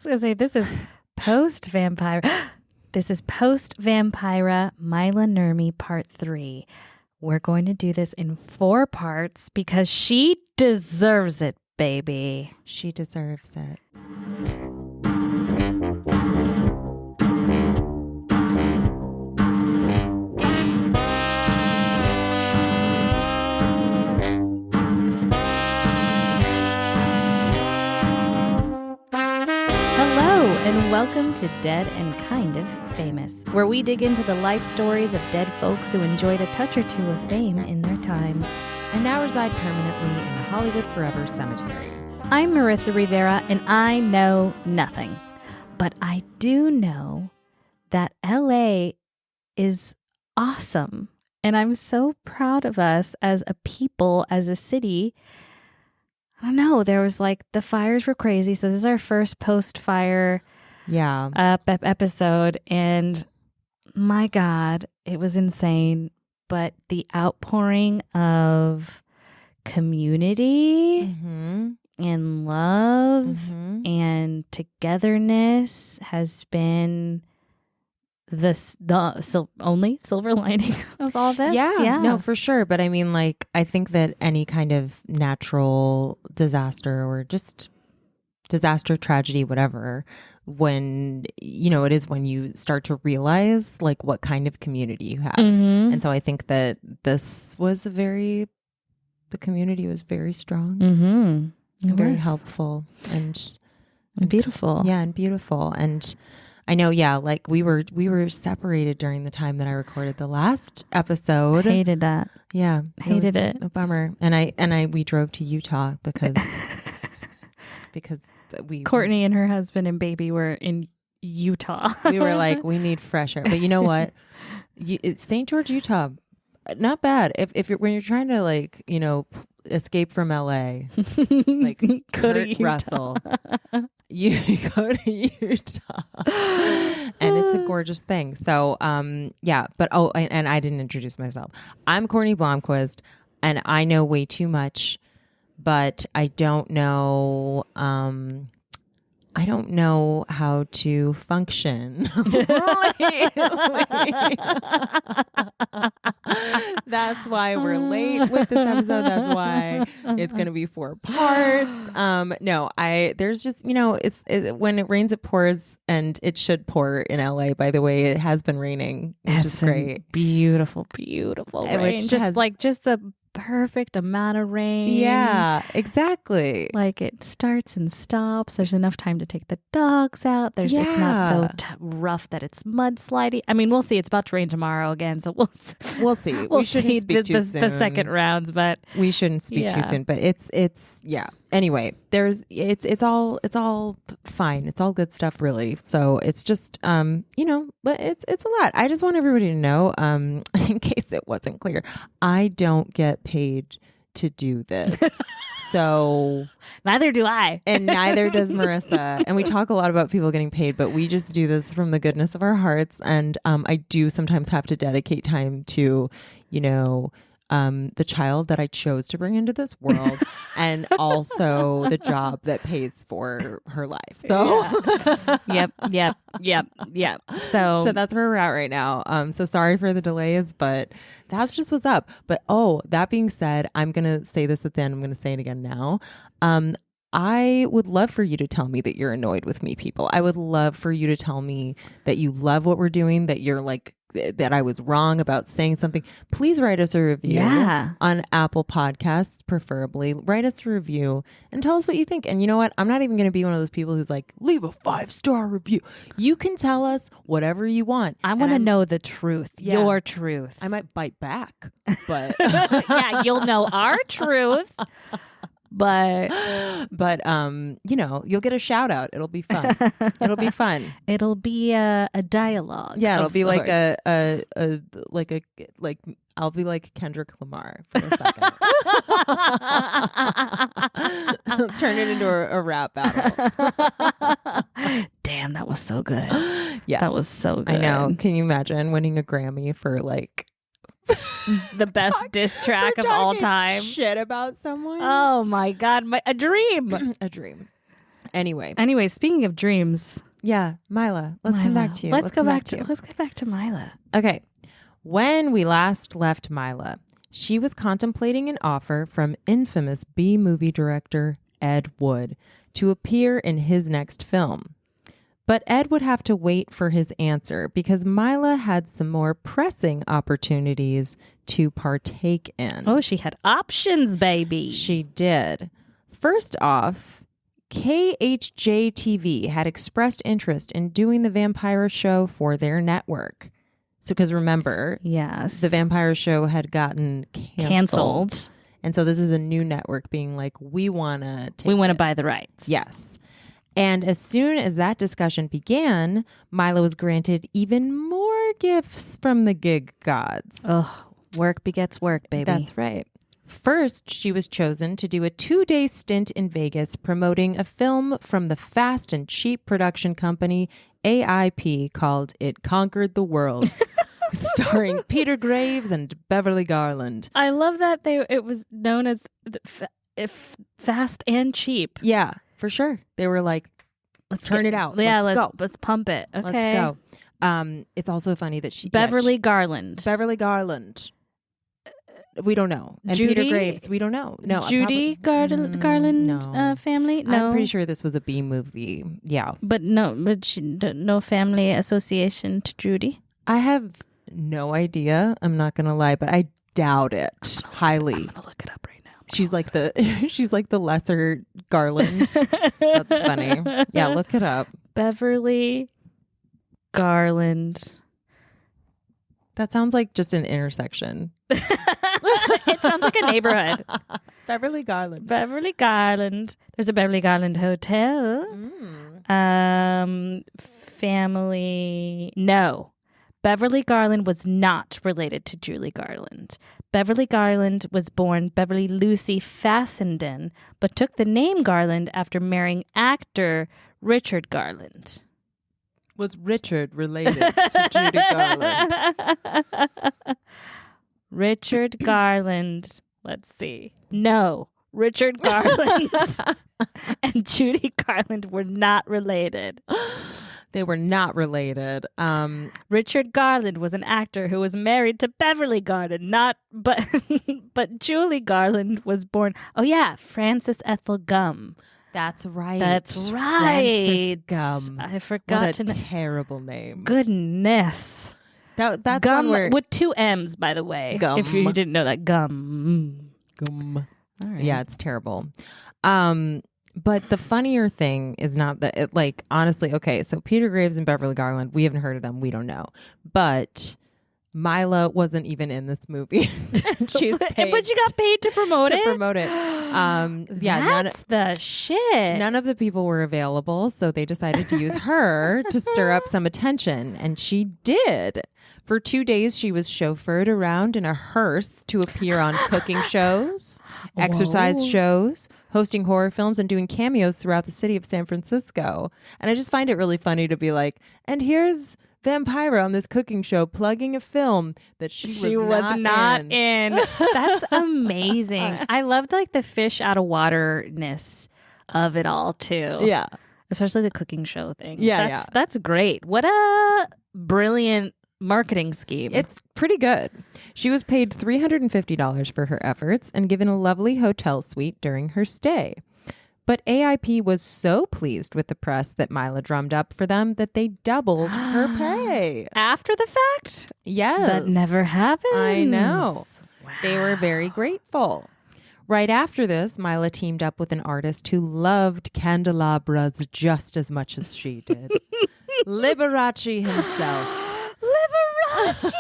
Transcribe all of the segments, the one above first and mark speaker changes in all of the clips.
Speaker 1: was going to say, this is post-Vampira. This is post-Vampira Maila Nurmi part 3. We're going to do this in 4 parts because she deserves it, baby.
Speaker 2: She deserves it.
Speaker 1: And welcome to Dead and Kind of Famous, where we dig into the life stories of dead folks who enjoyed a touch or two of fame in their time.
Speaker 2: And now reside permanently in the Hollywood Forever Cemetery.
Speaker 1: I'm Marissa Rivera, and I know nothing. But I do know that LA is awesome. And I'm so proud of us as a people, as a city. I don't know. There was the fires were crazy. So this is our first post-fire episode. And my God, it was insane. But the outpouring of community and love and togetherness has been the only silver lining of all this.
Speaker 2: Yeah, no, for sure. But I mean, I think that any kind of natural disaster or just disaster, tragedy, whatever, when, it is when you start to realize what kind of community you have. And so I think that this was the community was very strong, very helpful and
Speaker 1: beautiful.
Speaker 2: Yeah, and beautiful. And I know, we were separated during the time that I recorded the last episode.
Speaker 1: Hated that.
Speaker 2: Yeah.
Speaker 1: Hated it.
Speaker 2: A bummer. And we drove to Utah because
Speaker 1: Courtney and her husband and baby were in Utah.
Speaker 2: We were like, we need fresh air. But you know what? St. George, Utah, not bad. When you're trying to escape from LA, Kurt Russell. You go to Utah and it's a gorgeous thing. So, and I didn't introduce myself. I'm Courtney Blomquist and I know way too much, but I don't know how to function. That's why we're late with this episode. That's why it's going to be 4 parts. There's just, when it rains, it pours, and it should pour in LA. By the way, it has been raining, which is great.
Speaker 1: Beautiful, beautiful rain. Just the perfect amount of rain.
Speaker 2: Yeah, exactly.
Speaker 1: It starts and stops. There's enough time to take the dogs out. It's not so rough that it's mudslidey. I mean, we'll see. It's about to rain tomorrow again, so we'll see.
Speaker 2: We shouldn't speak too soon.
Speaker 1: The second rounds, but
Speaker 2: we shouldn't speak too soon. But it's Anyway, it's all fine. It's all good stuff, really. So it's just it's a lot. I just want everybody to know, in case it wasn't clear, I don't get paid to do this. So
Speaker 1: neither do I.
Speaker 2: And neither does Marissa. And we talk a lot about people getting paid, but we just do this from the goodness of our hearts. And I do sometimes have to dedicate time to, the child that I chose to bring into this world and also the job that pays for her life. So
Speaker 1: Yep. So
Speaker 2: that's where we're at right now. So sorry for the delays, but that's just what's up. But that being said, I'm going to say this at the end. I'm going to say it again now. I would love for you to tell me that you're annoyed with me, people. I would love for you to tell me that you love what we're doing, that you're that I was wrong about saying something. Please write us a review on Apple Podcasts, preferably. Write us a review and tell us what you think. And you know what? I'm not even going to be one of those people who's leave a 5-star review. You can tell us whatever you want.
Speaker 1: I want to know the truth, your truth.
Speaker 2: I might bite back, but
Speaker 1: yeah, you'll know our truth. But
Speaker 2: you'll get a shout out. It'll be fun. It'll be fun.
Speaker 1: It'll be a dialogue.
Speaker 2: Yeah, it'll be sorts. I'll be like Kendrick Lamar for a second. I'll turn it into a rap battle.
Speaker 1: Damn, that was so good.
Speaker 2: Yeah,
Speaker 1: that was so good.
Speaker 2: I know. Can you imagine winning a Grammy for
Speaker 1: the best diss track of all time?
Speaker 2: Shit about someone.
Speaker 1: Oh my God, a dream.
Speaker 2: A dream. Anyway,
Speaker 1: speaking of dreams.
Speaker 2: Yeah, Maila. Let's come back to you.
Speaker 1: Let's go back to Maila.
Speaker 2: Okay. When we last left Maila, she was contemplating an offer from infamous B-movie director Ed Wood to appear in his next film. But Ed would have to wait for his answer because Maila had some more pressing opportunities to partake in.
Speaker 1: Oh, she had options, baby.
Speaker 2: She did. First off, KHJ-TV had expressed interest in doing the Vampira show for their network. So, because remember,
Speaker 1: yes,
Speaker 2: the Vampira show had gotten canceled. And so this is a new network being like, we want to
Speaker 1: buy the rights.
Speaker 2: Yes. And as soon as that discussion began, Maila was granted even more gifts from the gig gods.
Speaker 1: Oh, work begets work, baby.
Speaker 2: That's right. First, she was chosen to do a 2-day stint in Vegas promoting a film from the fast and cheap production company AIP called It Conquered the World, starring Peter Graves and Beverly Garland.
Speaker 1: I love that it was known as fast and cheap.
Speaker 2: Yeah, for sure. They were like, let's turn it out.
Speaker 1: Yeah,
Speaker 2: let's go.
Speaker 1: Let's pump it. Okay.
Speaker 2: Let's go. It's also funny that
Speaker 1: Beverly Garland.
Speaker 2: We don't know. And
Speaker 1: Judy?
Speaker 2: Peter Graves, we don't know. No,
Speaker 1: Judy Garland
Speaker 2: no.
Speaker 1: family? No.
Speaker 2: I'm pretty sure this was a B movie. Yeah.
Speaker 1: But no family association to Judy?
Speaker 2: I have no idea. I'm not going to lie, but I doubt it highly.
Speaker 1: I'm going to look it up right now.
Speaker 2: She's like the lesser Garland. That's funny. Yeah, look it up.
Speaker 1: Beverly Garland.
Speaker 2: That sounds like just an intersection.
Speaker 1: It sounds like a neighborhood.
Speaker 2: Beverly Garland.
Speaker 1: Beverly Garland. There's a Beverly Garland hotel. Family. No. Beverly Garland was not related to Julie Garland. Beverly Garland was born Beverly Lucy Fassenden, but took the name Garland after marrying actor Richard Garland.
Speaker 2: Was Richard related to Judy Garland?
Speaker 1: Richard Garland. Let's see. No. Richard Garland and Judy Garland were not related.
Speaker 2: They were not related.
Speaker 1: Richard Garland was an actor who was married to Beverly Garland, but Julie Garland was born. Oh yeah, Frances Ethel Gum.
Speaker 2: That's right.
Speaker 1: That's right.
Speaker 2: Frances Gum.
Speaker 1: I forgot
Speaker 2: what a terrible name.
Speaker 1: Goodness.
Speaker 2: That's
Speaker 1: Gum
Speaker 2: one where
Speaker 1: with 2 M's, by the way.
Speaker 2: Gum.
Speaker 1: If you didn't know that, Gum.
Speaker 2: Gum.
Speaker 1: All right.
Speaker 2: Yeah, it's terrible. But the funnier thing is not that it, like, honestly, okay, so Peter Graves and Beverly Garland, we haven't heard of them. We don't know. But Maila wasn't even in this movie. She's paid.
Speaker 1: But you got paid to promote it?
Speaker 2: Yeah.
Speaker 1: That's the shit.
Speaker 2: None of the people were available, so they decided to use her to stir up some attention, and she did. For 2 days, she was chauffeured around in a hearse to appear on cooking shows, exercise shows, hosting horror films, and doing cameos throughout the city of San Francisco. And I just find it really funny to be like, and here's Vampira on this cooking show plugging a film that she was not in.
Speaker 1: That's amazing. I loved like the fish out of waterness of it all too.
Speaker 2: Yeah.
Speaker 1: Especially the cooking show thing.
Speaker 2: Yeah,
Speaker 1: That's great. What a brilliant marketing scheme.
Speaker 2: It's pretty good. She was paid $350 for her efforts and given a lovely hotel suite during her stay. But AIP was so pleased with the press that Maila drummed up for them that they doubled her pay.
Speaker 1: After the fact?
Speaker 2: Yes.
Speaker 1: That never happens.
Speaker 2: I know.
Speaker 1: Wow.
Speaker 2: They were very grateful. Right after this, Maila teamed up with an artist who loved candelabras just as much as she did. Liberace himself.
Speaker 1: Liberace!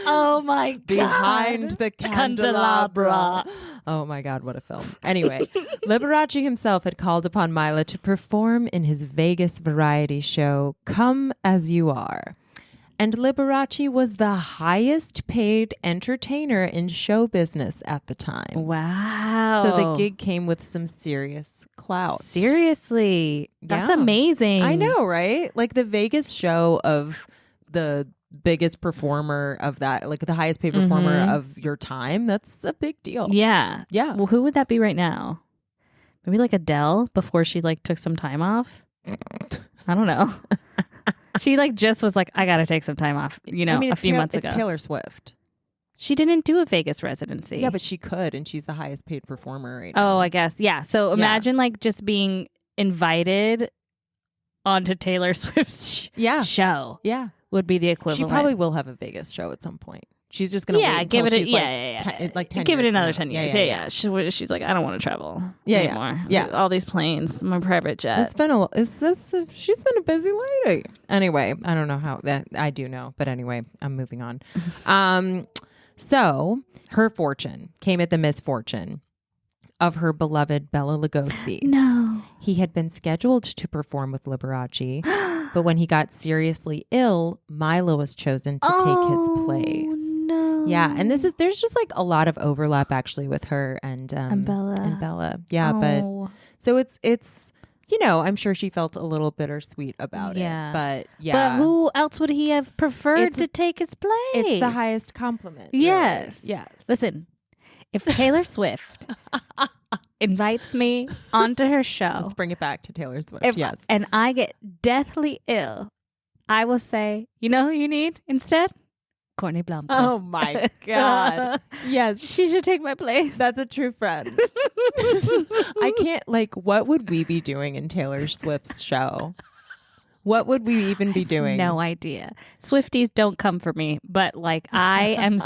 Speaker 1: Oh my God.
Speaker 2: Behind the candelabra. Oh my God, what a film. Anyway, Liberace himself had called upon Maila to perform in his Vegas variety show, Come As You Are. And Liberace was the highest paid entertainer in show business at the time.
Speaker 1: Wow.
Speaker 2: So the gig came with some serious clout.
Speaker 1: Seriously. That's
Speaker 2: Yeah.
Speaker 1: amazing.
Speaker 2: I know, right? Like the Vegas show of the biggest performer of that, like the highest paid performer of your time. That's a big deal.
Speaker 1: Yeah.
Speaker 2: Yeah.
Speaker 1: Well, who would that be right now? Maybe like Adele before she like took some time off. I don't know. She like just was like, I got to take some time off, a few months ago.
Speaker 2: It's Taylor Swift.
Speaker 1: She didn't do a Vegas residency.
Speaker 2: Yeah, but she could, and she's the highest paid performer right now.
Speaker 1: Oh, I guess. Yeah. So imagine like just being invited onto Taylor Swift's show.
Speaker 2: Yeah.
Speaker 1: Would be the equivalent.
Speaker 2: She probably will have a Vegas show at some point. She's just going to wait
Speaker 1: give it
Speaker 2: until she's like 10
Speaker 1: give it
Speaker 2: years
Speaker 1: another
Speaker 2: from
Speaker 1: 10
Speaker 2: now.
Speaker 1: years. Yeah. She's like, I don't want to travel anymore.
Speaker 2: Yeah.
Speaker 1: All these planes, my private jet.
Speaker 2: She's been a busy lady. Anyway, I don't know how that I do know, but anyway, I'm moving on. So her fortune came at the misfortune of her beloved Bela Lugosi.
Speaker 1: No.
Speaker 2: He had been scheduled to perform with Liberace, but when he got seriously ill, Maila was chosen to take his place.
Speaker 1: No.
Speaker 2: Yeah, and there's just like a lot of overlap actually with her and Bella. Yeah, but so it's I'm sure she felt a little bittersweet about it. But
Speaker 1: But who else would he have preferred to take his place?
Speaker 2: It's the highest compliment.
Speaker 1: Yes.
Speaker 2: Really. Yes.
Speaker 1: Listen, if Taylor Swift invites me onto her show.
Speaker 2: Let's bring it back to Taylor Swift. Yes.
Speaker 1: And I get deathly ill, I will say, you know who you need instead? Courtney Blumquist.
Speaker 2: Oh my God. Yes.
Speaker 1: She should take my place.
Speaker 2: That's a true friend. I can't, what would we be doing in Taylor Swift's show? What would we even be doing?
Speaker 1: No idea. Swifties don't come for me, but I am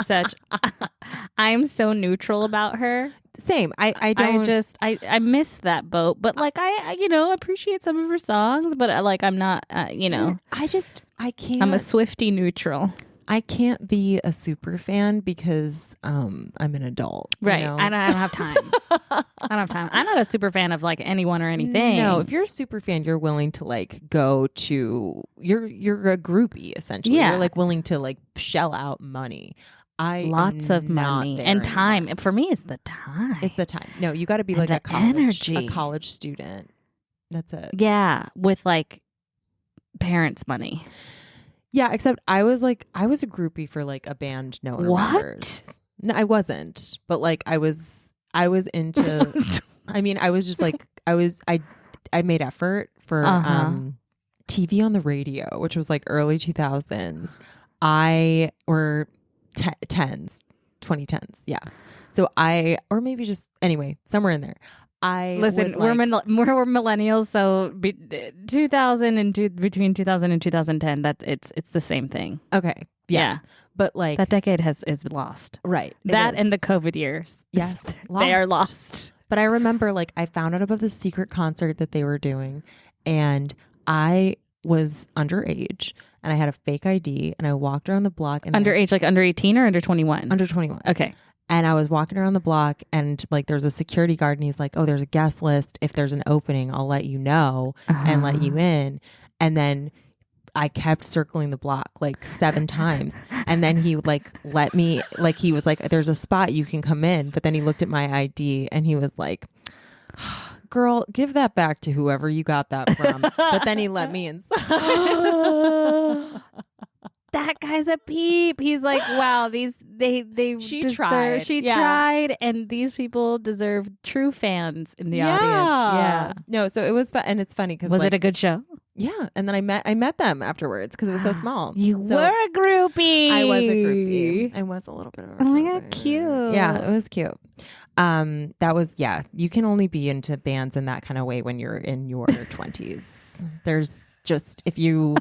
Speaker 1: I am so neutral about her.
Speaker 2: Same. I
Speaker 1: miss that boat, but I appreciate some of her songs, but I'm not, I can't. I'm a Swiftie neutral.
Speaker 2: I can't be a super fan because I'm an adult.
Speaker 1: Right. I don't have time. I don't have time. I'm not a super fan of anyone or anything.
Speaker 2: No, if you're a super fan, you're willing to go to you're a groupie essentially.
Speaker 1: Yeah.
Speaker 2: You're willing to shell out money.
Speaker 1: Lots of money and time. Anymore. For me, it's the time.
Speaker 2: It's the time. No, you got to be a college student. That's it.
Speaker 1: Yeah, with parents' money.
Speaker 2: Yeah, except I was a groupie for a band no one remembers. No, I wasn't. But I was into I mean, I was just I made effort for TV on the radio, which was early 2000s. Or 2010s. Yeah. So or maybe just anyway, somewhere in there.
Speaker 1: Listen, we're millennials, so between 2000 and 2010, it's the same thing.
Speaker 2: Okay, yeah. But
Speaker 1: that decade is lost,
Speaker 2: right?
Speaker 1: That and the COVID years,
Speaker 2: yes,
Speaker 1: they are lost.
Speaker 2: But I remember, I found out about the secret concert that they were doing, and I was underage, and I had a fake ID, and I walked around the block. And
Speaker 1: underage, under 18 or under 21?
Speaker 2: Under 21.
Speaker 1: Okay.
Speaker 2: And I was walking around the block and there's a security guard and he's like, oh, there's a guest list. If there's an opening, I'll let you know and let you in. And then I kept circling the block 7 times. And then he would let me, he was like, there's a spot you can come in. But then he looked at my ID and he was like, girl, give that back to whoever you got that from. But then he let me inside.
Speaker 1: That guy's a peep. He's like, wow, she tried, and these people deserve true fans in the audience. Yeah.
Speaker 2: No, so it was fun, and it's funny because
Speaker 1: was it a good show?
Speaker 2: Yeah, and then I met them afterwards because it was so small.
Speaker 1: You were a groupie.
Speaker 2: I was a groupie. I was a little bit of a groupie.
Speaker 1: Oh my God, cute.
Speaker 2: Yeah, it was cute. That was you can only be into bands in that kind of way when you're in your 20s. There's just if you.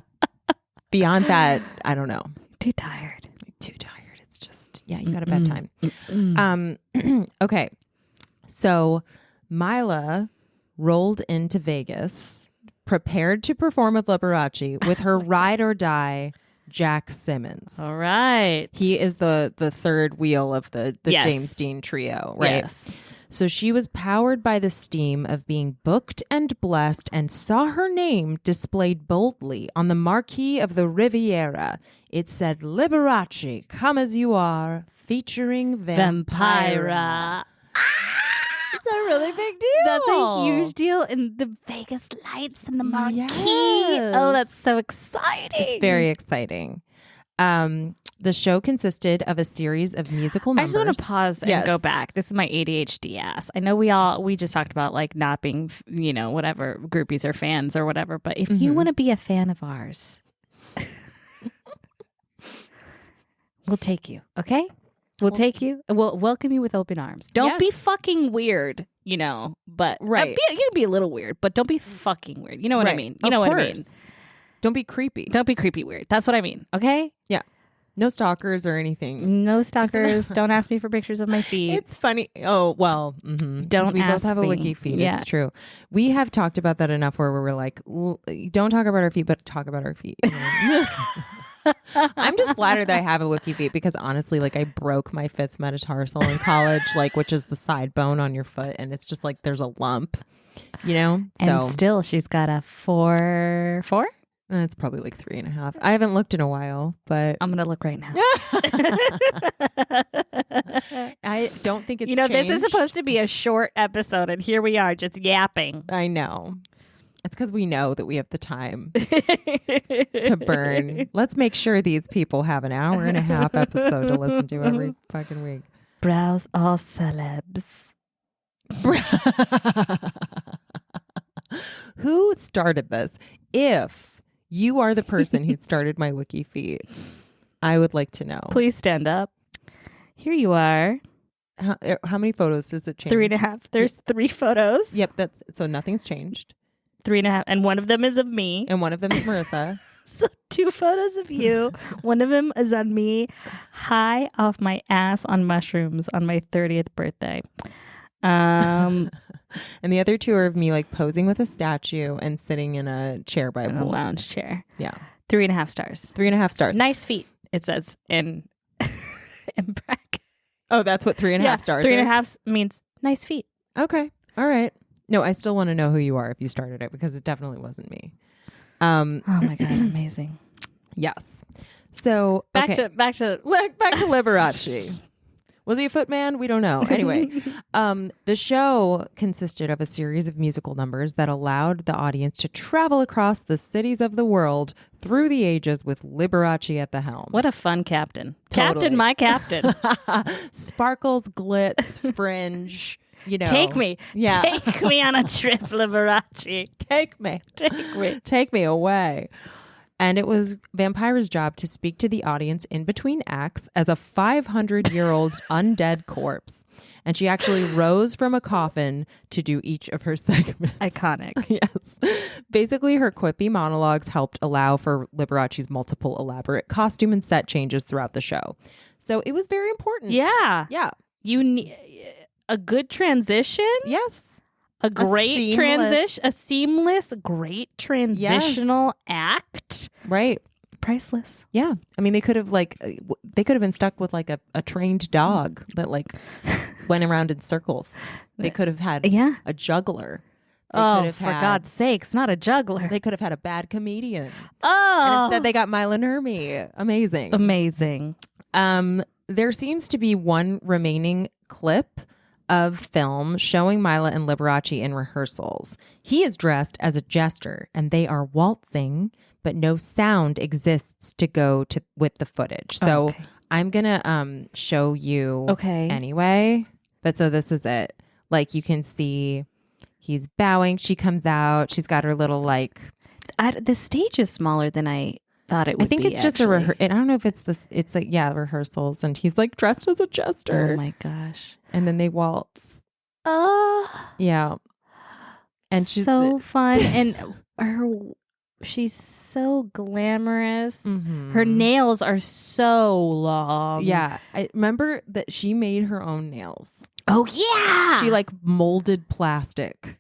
Speaker 2: Beyond that, I don't know.
Speaker 1: Too tired.
Speaker 2: It's just, you got a bedtime. Okay. So Maila rolled into Vegas, prepared to perform with Liberace with her ride or die, Jack Simmons.
Speaker 1: All right.
Speaker 2: He is the third wheel of the James Dean trio, right?
Speaker 1: Yes.
Speaker 2: So she was powered by the steam of being booked and blessed and saw her name displayed boldly on the marquee of the Riviera. It said, Liberace, come as you are, featuring Vampira. It's a really big deal.
Speaker 1: That's a huge deal in the Vegas lights and the marquee.
Speaker 2: Yes.
Speaker 1: Oh, that's so exciting.
Speaker 2: It's very exciting. The show consisted of a series of musical
Speaker 1: I
Speaker 2: numbers.
Speaker 1: just want to pause and go back. This is my ADHD ass. I know we just talked about like not being, whatever, groupies or fans or whatever. But if you want to be a fan of ours, we'll take you. Okay. We'll take you. We'll welcome you with open arms. Don't be fucking weird, but you can be a little weird, but don't be fucking weird. You know what I mean? You know what I mean?
Speaker 2: Don't be creepy.
Speaker 1: Don't be creepy weird. That's what I mean. Okay?
Speaker 2: Yeah. No stalkers or anything.
Speaker 1: No stalkers. Don't ask me for pictures of my feet.
Speaker 2: It's funny. Oh, well.
Speaker 1: Don't
Speaker 2: we both
Speaker 1: ask
Speaker 2: have a
Speaker 1: me.
Speaker 2: wiki feed.
Speaker 1: Yeah.
Speaker 2: It's true. We have talked about that enough where we're like, don't talk about our feet, but talk about our feet. I'm just flattered that I have a wiki feet because honestly, like I broke my 5th metatarsal in college, like which is the side bone on your foot. And it's just like there's a lump,
Speaker 1: And still she's got a 4.
Speaker 2: It's probably like 3.5. I haven't looked in a while, but
Speaker 1: I'm gonna look right now.
Speaker 2: I don't think it's changed.
Speaker 1: This is supposed to be a short episode, and here we are just yapping.
Speaker 2: I know. It's because we know that we have the time to burn. Let's make sure these people have an 1.5 hour episode to listen to every fucking week.
Speaker 1: Browse all celebs.
Speaker 2: Who started this? If you are the person who started my wiki feed, I would like to know.
Speaker 1: Please stand up. Here you are.
Speaker 2: How many photos does it change?
Speaker 1: 3.5. There's 3 photos.
Speaker 2: Yep. So nothing's changed.
Speaker 1: 3.5. And one of them is of me.
Speaker 2: And one of them is Marissa.
Speaker 1: So 2 photos of you. One of them is on me high off my ass on mushrooms on my 30th birthday.
Speaker 2: And the other 2 are of me like posing with a statue and sitting in a chair by a pool.
Speaker 1: A lounge chair.
Speaker 2: Yeah.
Speaker 1: 3.5 stars.
Speaker 2: 3.5 stars.
Speaker 1: Nice feet, it says in bracket.
Speaker 2: Oh, that's what 3.5 stars
Speaker 1: 3.5 means nice feet.
Speaker 2: Okay. All right. No, I still want to know who you are if you started it because it definitely wasn't me.
Speaker 1: Oh my God, amazing.
Speaker 2: Yes. So
Speaker 1: back to
Speaker 2: Liberace. Was he a footman? We don't know. Anyway, the show consisted of a series of musical numbers that allowed the audience to travel across the cities of the world through the ages with Liberace at the helm.
Speaker 1: What a fun captain.
Speaker 2: Totally.
Speaker 1: Captain, my captain.
Speaker 2: Sparkles, glitz, fringe.
Speaker 1: Take me.
Speaker 2: Yeah.
Speaker 1: Take me on a trip, Liberace.
Speaker 2: Take me. Take me away. And it was Vampira's job to speak to the audience in between acts as a 500-year-old undead corpse. And she actually rose from a coffin to do each of her segments.
Speaker 1: Iconic.
Speaker 2: Yes. Basically, her quippy monologues helped allow for Liberace's multiple elaborate costume and set changes throughout the show. So it was very important.
Speaker 1: Yeah.
Speaker 2: Yeah.
Speaker 1: You need a good transition.
Speaker 2: Yes.
Speaker 1: A great transition, a seamless, great transitional act.
Speaker 2: Right.
Speaker 1: Priceless.
Speaker 2: Yeah. I mean, they could have been stuck with like a trained dog that like went around in circles. They could have had a juggler.
Speaker 1: For God's sakes, not a juggler.
Speaker 2: They could have had a bad comedian.
Speaker 1: Oh.
Speaker 2: And instead they got Maila Nurmi. Amazing. There seems to be one remaining clip of film showing Maila and Liberace in rehearsals. He is dressed as a jester and they are waltzing, but no sound exists to go with the footage. So I'm gonna show you anyway. But so this is it. Like you can see he's bowing. She comes out. She's got her little like
Speaker 1: the stage is smaller than I thought it would be.
Speaker 2: I think it's just I don't know if it's this. It's like rehearsals, and he's like dressed as a jester.
Speaker 1: Oh my gosh!
Speaker 2: And then they waltz.
Speaker 1: Oh
Speaker 2: yeah, and she's
Speaker 1: so fun, and she's so glamorous.
Speaker 2: Mm-hmm.
Speaker 1: Her nails are so long.
Speaker 2: Yeah, I remember that she made her own nails.
Speaker 1: Oh yeah,
Speaker 2: she like molded plastic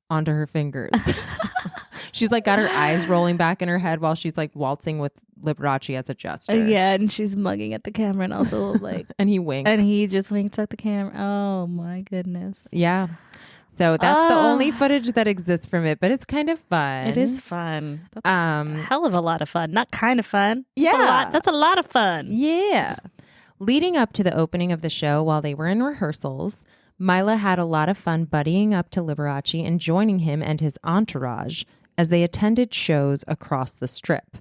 Speaker 2: onto her fingers. She's like got her eyes rolling back in her head while she's like waltzing with Liberace as a jester.
Speaker 1: Yeah, and she's mugging at the camera and also like
Speaker 2: and he winks.
Speaker 1: And he just winks at the camera. Oh my goodness.
Speaker 2: Yeah. So that's the only footage that exists from it, but it's kind of fun.
Speaker 1: It is fun. That's a hell of a lot of fun. Not kind of fun.
Speaker 2: Yeah.
Speaker 1: That's a lot of fun.
Speaker 2: Yeah. Leading up to the opening of the show while they were in rehearsals, Maila had a lot of fun buddying up to Liberace and joining him and his entourage as they attended shows across the strip.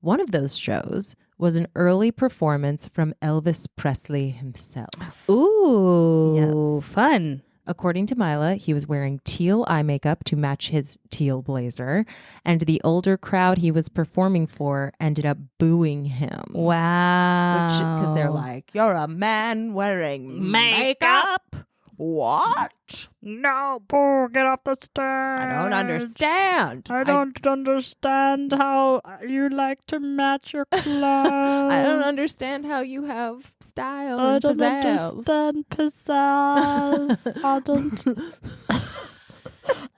Speaker 2: One of those shows was an early performance from Elvis Presley himself.
Speaker 1: Ooh,
Speaker 2: Yes.
Speaker 1: fun.
Speaker 2: According to Maila, he was wearing teal eye makeup to match his teal blazer, and the older crowd he was performing for ended up booing him.
Speaker 1: Wow.
Speaker 2: Because they're like, you're a man wearing makeup? What?
Speaker 1: No, boo, get off the stage.
Speaker 2: I don't understand.
Speaker 1: I don't understand how you like to match your clothes.
Speaker 2: I don't understand how you have style
Speaker 1: I
Speaker 2: and
Speaker 1: don't
Speaker 2: pizzazz.
Speaker 1: understand pizzazz. I don't.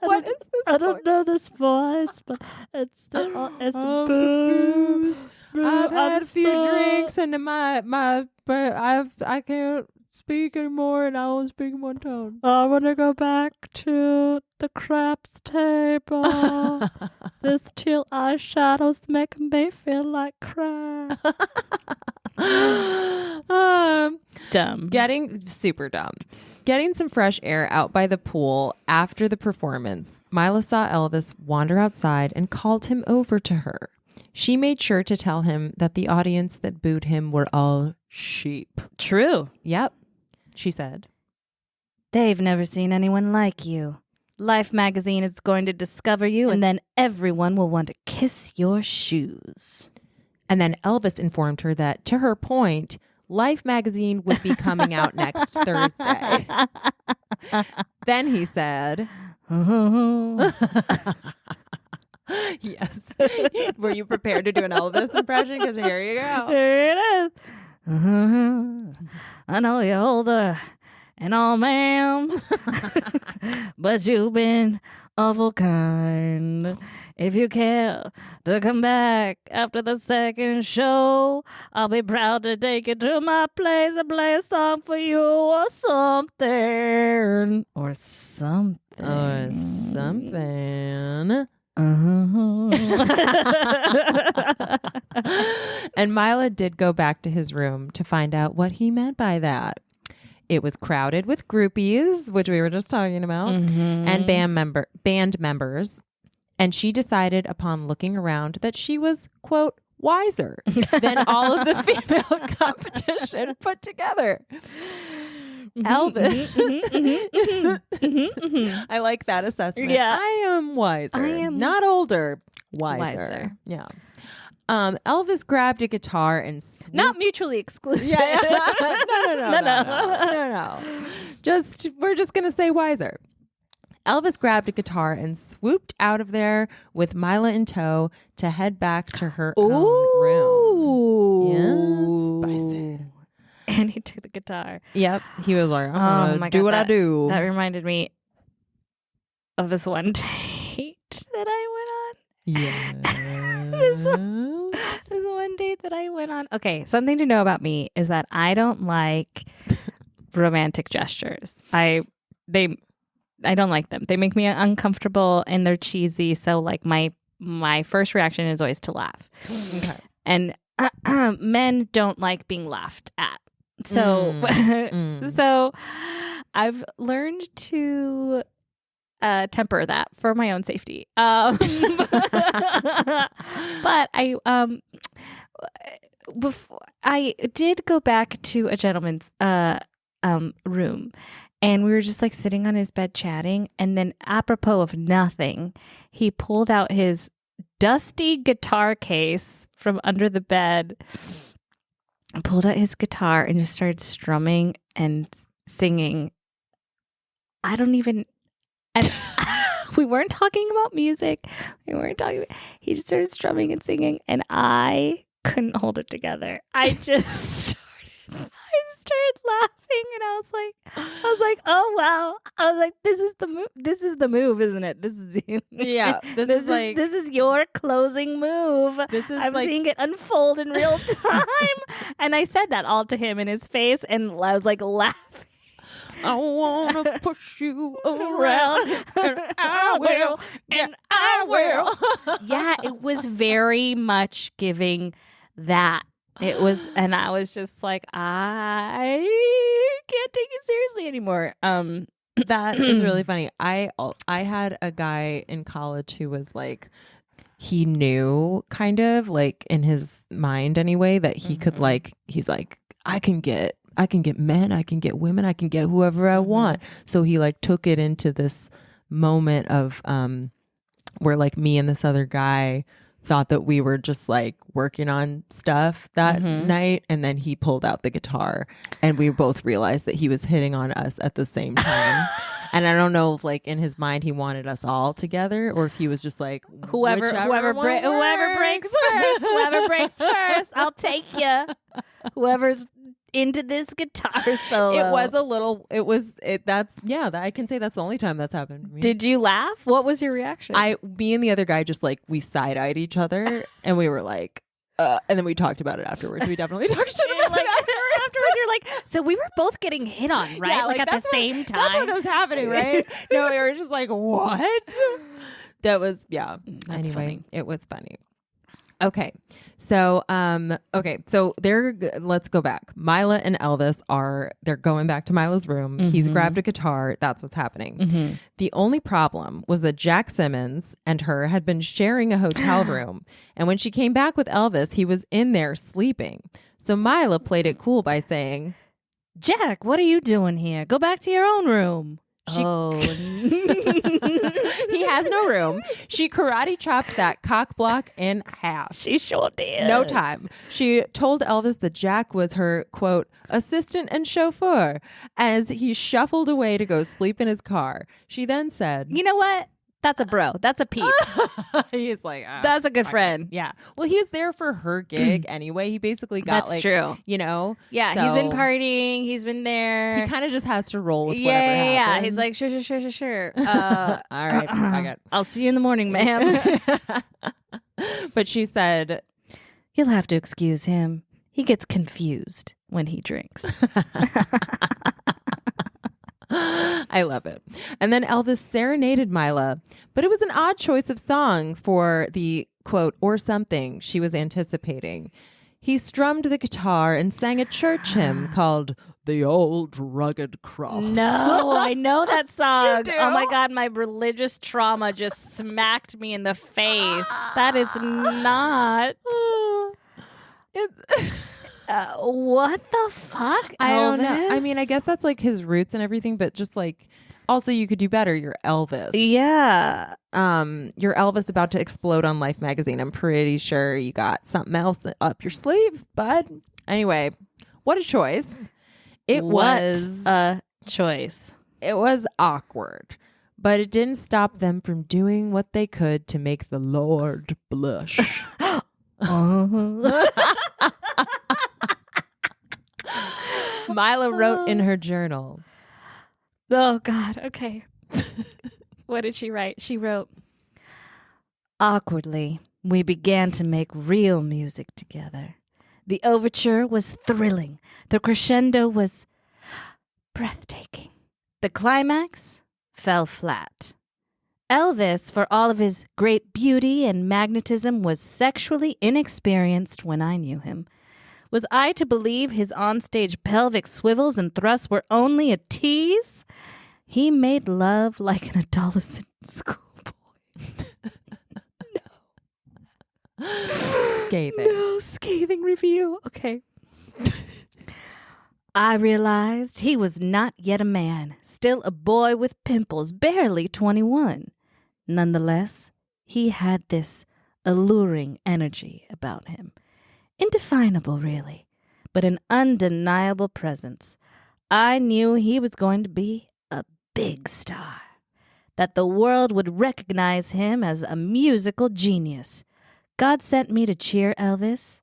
Speaker 2: What is this?
Speaker 1: I don't know this voice, but it's it's
Speaker 2: I'm
Speaker 1: boo.
Speaker 2: confused.
Speaker 1: Boo,
Speaker 2: I've had
Speaker 1: I'm
Speaker 2: a few drinks and I can't speak anymore, and I only speak in one tone.
Speaker 1: I want to go back to the craps table. This teal eyeshadow's making me feel like crap. Dumb.
Speaker 2: Getting super dumb. Getting some fresh air out by the pool after the performance, Maila saw Elvis wander outside and called him over to her. She made sure to tell him that the audience that booed him were all sheep.
Speaker 1: True.
Speaker 2: Yep, she said.
Speaker 1: They've never seen anyone like you. Life magazine is going to discover you, and then everyone will want to kiss your shoes.
Speaker 2: And then Elvis informed her that, to her point, Life magazine would be coming out next Thursday. Then he said, yes. Were you prepared to do an Elvis impression? Because here you go.
Speaker 1: There it is. I know you're older and all, ma'am, but you've been awful kind. If you care to come back after the second show, I'll be proud to take you to my place and play a song for you or something. Or something.
Speaker 2: Or something. And Maila did go back to his room to find out what he meant by that. It was crowded with groupies, which we were just talking about, and band members. And she decided upon looking around that she was, quote, wiser than all of the female competition put together. Elvis. I like that assessment.
Speaker 1: Yeah.
Speaker 2: I am wiser.
Speaker 1: I am
Speaker 2: not older. Wiser. Yeah. Elvis grabbed a guitar and swooped.
Speaker 1: Not mutually exclusive.
Speaker 2: Yeah. No. We're just gonna say wiser. Elvis grabbed a guitar and swooped out of there with Maila in tow to head back to her own room. Yes, spicy.
Speaker 1: And he took the guitar.
Speaker 2: Yep. He was like, I'm gonna do what I do.
Speaker 1: That reminded me of this one date that I went on.
Speaker 2: Yeah.
Speaker 1: This one date that I went on. Okay, something to know about me is that I don't like romantic gestures. I don't like them. They make me uncomfortable and they're cheesy. So like my first reaction is always to laugh.
Speaker 2: Okay.
Speaker 1: And men don't like being laughed at. So so I've learned to temper that for my own safety. But before I did go back to a gentleman's room. And we were just like sitting on his bed chatting. And then apropos of nothing, he pulled out his dusty guitar case from under the bed, pulled out his guitar and just started strumming and singing. And we weren't talking about music. He just started strumming and singing. And I couldn't hold it together. I just started laughing, and I was like, oh wow! I was like, this is the move. This is the move, isn't it? This is
Speaker 2: yeah. This is
Speaker 1: your closing move. I'm seeing it unfold in real time, and I said that all to him in his face, and I was like laughing.
Speaker 2: I wanna push you around, and I will, and I will.
Speaker 1: Yeah, it was very much giving that. It was, and I was just like, I can't take it seriously anymore.
Speaker 2: That is really funny. I had a guy in college who was like, he knew kind of like in his mind anyway that he could like, he's like, I can get men, I can get women, I can get whoever I want. So he like took it into this moment of where like me and this other guy thought that we were just like working on stuff that night, and then he pulled out the guitar and we both realized that he was hitting on us at the same time. And I don't know if like in his mind he wanted us all together or if he was just like
Speaker 1: whoever breaks first, I'll take you. Whoever's into this guitar solo.
Speaker 2: I can say that's the only time that's happened to me.
Speaker 1: Did you laugh? What was your reaction?
Speaker 2: Me and the other guy just like, we side-eyed each other and we were like, and then we talked about it afterwards. We definitely talked shit about it
Speaker 1: afterwards. You're like, so we were both getting hit on, right?
Speaker 2: Yeah,
Speaker 1: like at the same time.
Speaker 2: That's what was happening, right? No, we were just like, what? That was, yeah.
Speaker 1: That's
Speaker 2: anyway,
Speaker 1: funny.
Speaker 2: It was funny. Okay. So, let's go back. Maila and Elvis they're going back to Mila's room. He's grabbed a guitar. That's what's happening. The only problem was that Jack Simmons and her had been sharing a hotel room. And when she came back with Elvis, he was in there sleeping. So Maila played it cool by saying,
Speaker 1: Jack, what are you doing here? Go back to your own room.
Speaker 2: He has no room. She karate chopped that cock block in half.
Speaker 1: She sure did.
Speaker 2: No time. She told Elvis that Jack was her, quote, assistant and chauffeur as he shuffled away to go sleep in his car. She then said,
Speaker 1: you know what? That's a bro. That's a peep.
Speaker 2: He's like,
Speaker 1: that's a good friend.
Speaker 2: Yeah. Well, he was there for her gig anyway. He basically got
Speaker 1: that's true.
Speaker 2: You know?
Speaker 1: Yeah.
Speaker 2: So
Speaker 1: he's been partying. He's been there.
Speaker 2: He kind of just has to roll with whatever happens.
Speaker 1: Yeah. He's like, sure.
Speaker 2: All right. I got it.
Speaker 1: I'll see you in the morning, ma'am.
Speaker 2: But she said,
Speaker 1: you'll have to excuse him. He gets confused when he drinks.
Speaker 2: I love it. And then Elvis serenaded Maila, but it was an odd choice of song for the, quote, or something she was anticipating. He strummed the guitar and sang a church hymn called The Old Rugged Cross.
Speaker 1: No, I know that song.
Speaker 2: You do?
Speaker 1: Oh my God, my religious trauma just smacked me in the face. That is not... what the fuck?
Speaker 2: I don't know.
Speaker 1: Elvis?
Speaker 2: I mean, I guess that's like his roots and everything, but just like, also you could do better. You're Elvis.
Speaker 1: Yeah.
Speaker 2: You're Elvis about to explode on Life magazine. I'm pretty sure you got something else up your sleeve, bud. Anyway, what a choice. It was
Speaker 1: a choice.
Speaker 2: It was awkward, but it didn't stop them from doing what they could to make the Lord blush. Maila wrote in her journal.
Speaker 1: Oh, God. Okay. What did she write? She wrote, awkwardly, we began to make real music together. The overture was thrilling. The crescendo was breathtaking. The climax fell flat. Elvis, for all of his great beauty and magnetism, was sexually inexperienced when I knew him. Was I to believe his onstage pelvic swivels and thrusts were only a tease? He made love like an adolescent schoolboy.
Speaker 2: Scathing.
Speaker 1: No, scathing review. Okay. I realized he was not yet a man, still a boy with pimples, barely 21. Nonetheless, he had this alluring energy about him. Indefinable, really, but an undeniable presence. I knew he was going to be a big star, that the world would recognize him as a musical genius. God sent me to cheer Elvis,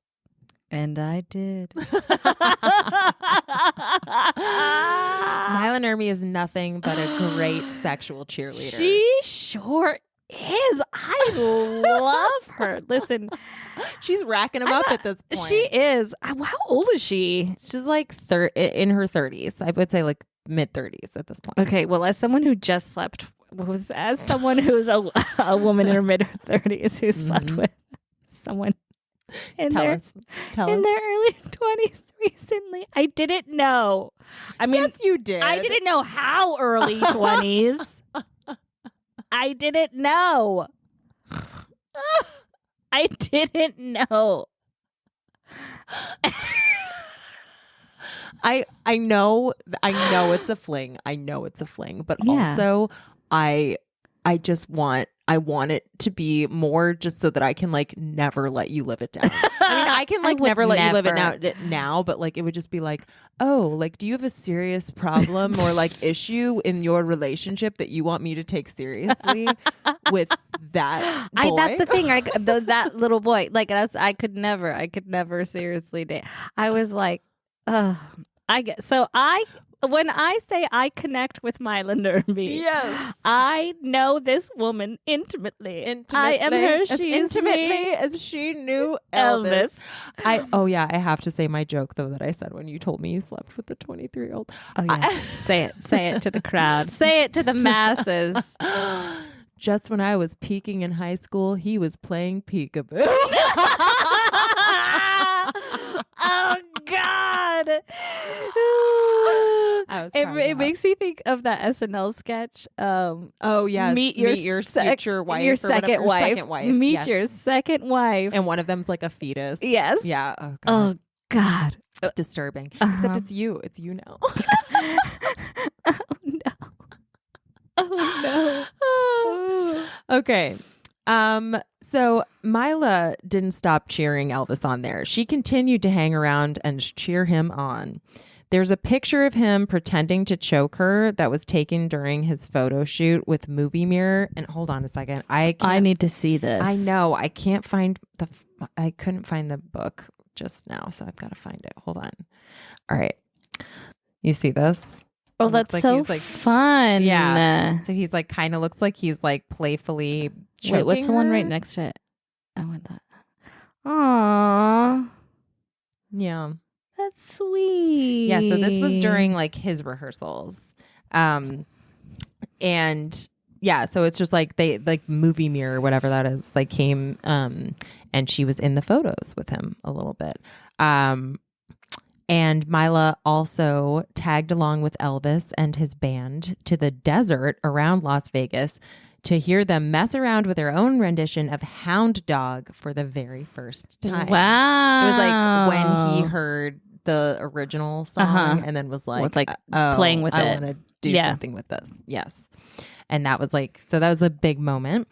Speaker 1: and I did.
Speaker 2: Maila Nurmi is nothing but a great sexual cheerleader.
Speaker 1: She sure is. I love her. Listen,
Speaker 2: she's racking them up at this point.
Speaker 1: She is. How old is she?
Speaker 2: She's like in her 30s. I would say like mid 30s at this point.
Speaker 1: Okay, well, as someone who just slept, as someone who's a woman in her mid 30s who slept with someone in their early 20s recently, I didn't know. I mean,
Speaker 2: yes, you did.
Speaker 1: I didn't know how early 20s. I didn't know. I didn't know.
Speaker 2: I know it's a fling. I know it's a fling, but
Speaker 1: Yeah.
Speaker 2: also I want it to be more just so that I can like never let you live it down. I mean, I can like never let you live it now, but like it would just be like, oh, like do you have a serious problem or like issue in your relationship that you want me to take seriously with that boy?
Speaker 1: That's the thing. That little boy, like I could never seriously date. I was like, when I say I connect with Maila Nurmi,
Speaker 2: yes,
Speaker 1: I know this woman intimately. I am her.
Speaker 2: As intimately as she knew Elvis. I have to say my joke though that I said when you told me you slept with the 23-year-old.
Speaker 1: Oh yeah, say it to the crowd. Say it to the masses.
Speaker 2: Just when I was peaking in high school, he was playing peekaboo.
Speaker 1: Oh God! It makes me think of that SNL sketch.
Speaker 2: Oh yes,
Speaker 1: meet your
Speaker 2: future wife,
Speaker 1: your second wife. Meet your second wife,
Speaker 2: and one of them's like a fetus.
Speaker 1: Yes.
Speaker 2: Yeah.
Speaker 1: Oh God.
Speaker 2: Disturbing. Except it's you. It's you now.
Speaker 1: Oh no. Oh
Speaker 2: no. Okay. So Maila didn't stop cheering Elvis on there. She continued to hang around and cheer him on. There's a picture of him pretending to choke her that was taken during his photo shoot with Movie Mirror. And hold on a second. I
Speaker 1: need to see this.
Speaker 2: I know. I can't find I couldn't find the book just now, so I've got to find it. Hold on. All right. You see this?
Speaker 1: Oh, that's so fun.
Speaker 2: Yeah. So he's like kind of looks like he's like playfully choking
Speaker 1: Wait, what's the one right next to it? I want that. Aww.
Speaker 2: Yeah.
Speaker 1: That's sweet.
Speaker 2: Yeah, so this was during like his rehearsals. And yeah, so it's just like they like Movie Mirror, whatever that is, like came and she was in the photos with him a little bit. And Maila also tagged along with Elvis and his band to the desert around Las Vegas to hear them mess around with their own rendition of Hound Dog for the very first time.
Speaker 1: Wow.
Speaker 2: It was like when he heard the original song and then was like
Speaker 1: playing with it.
Speaker 2: I want to do something with this. Yes. And that was like, so that was a big moment.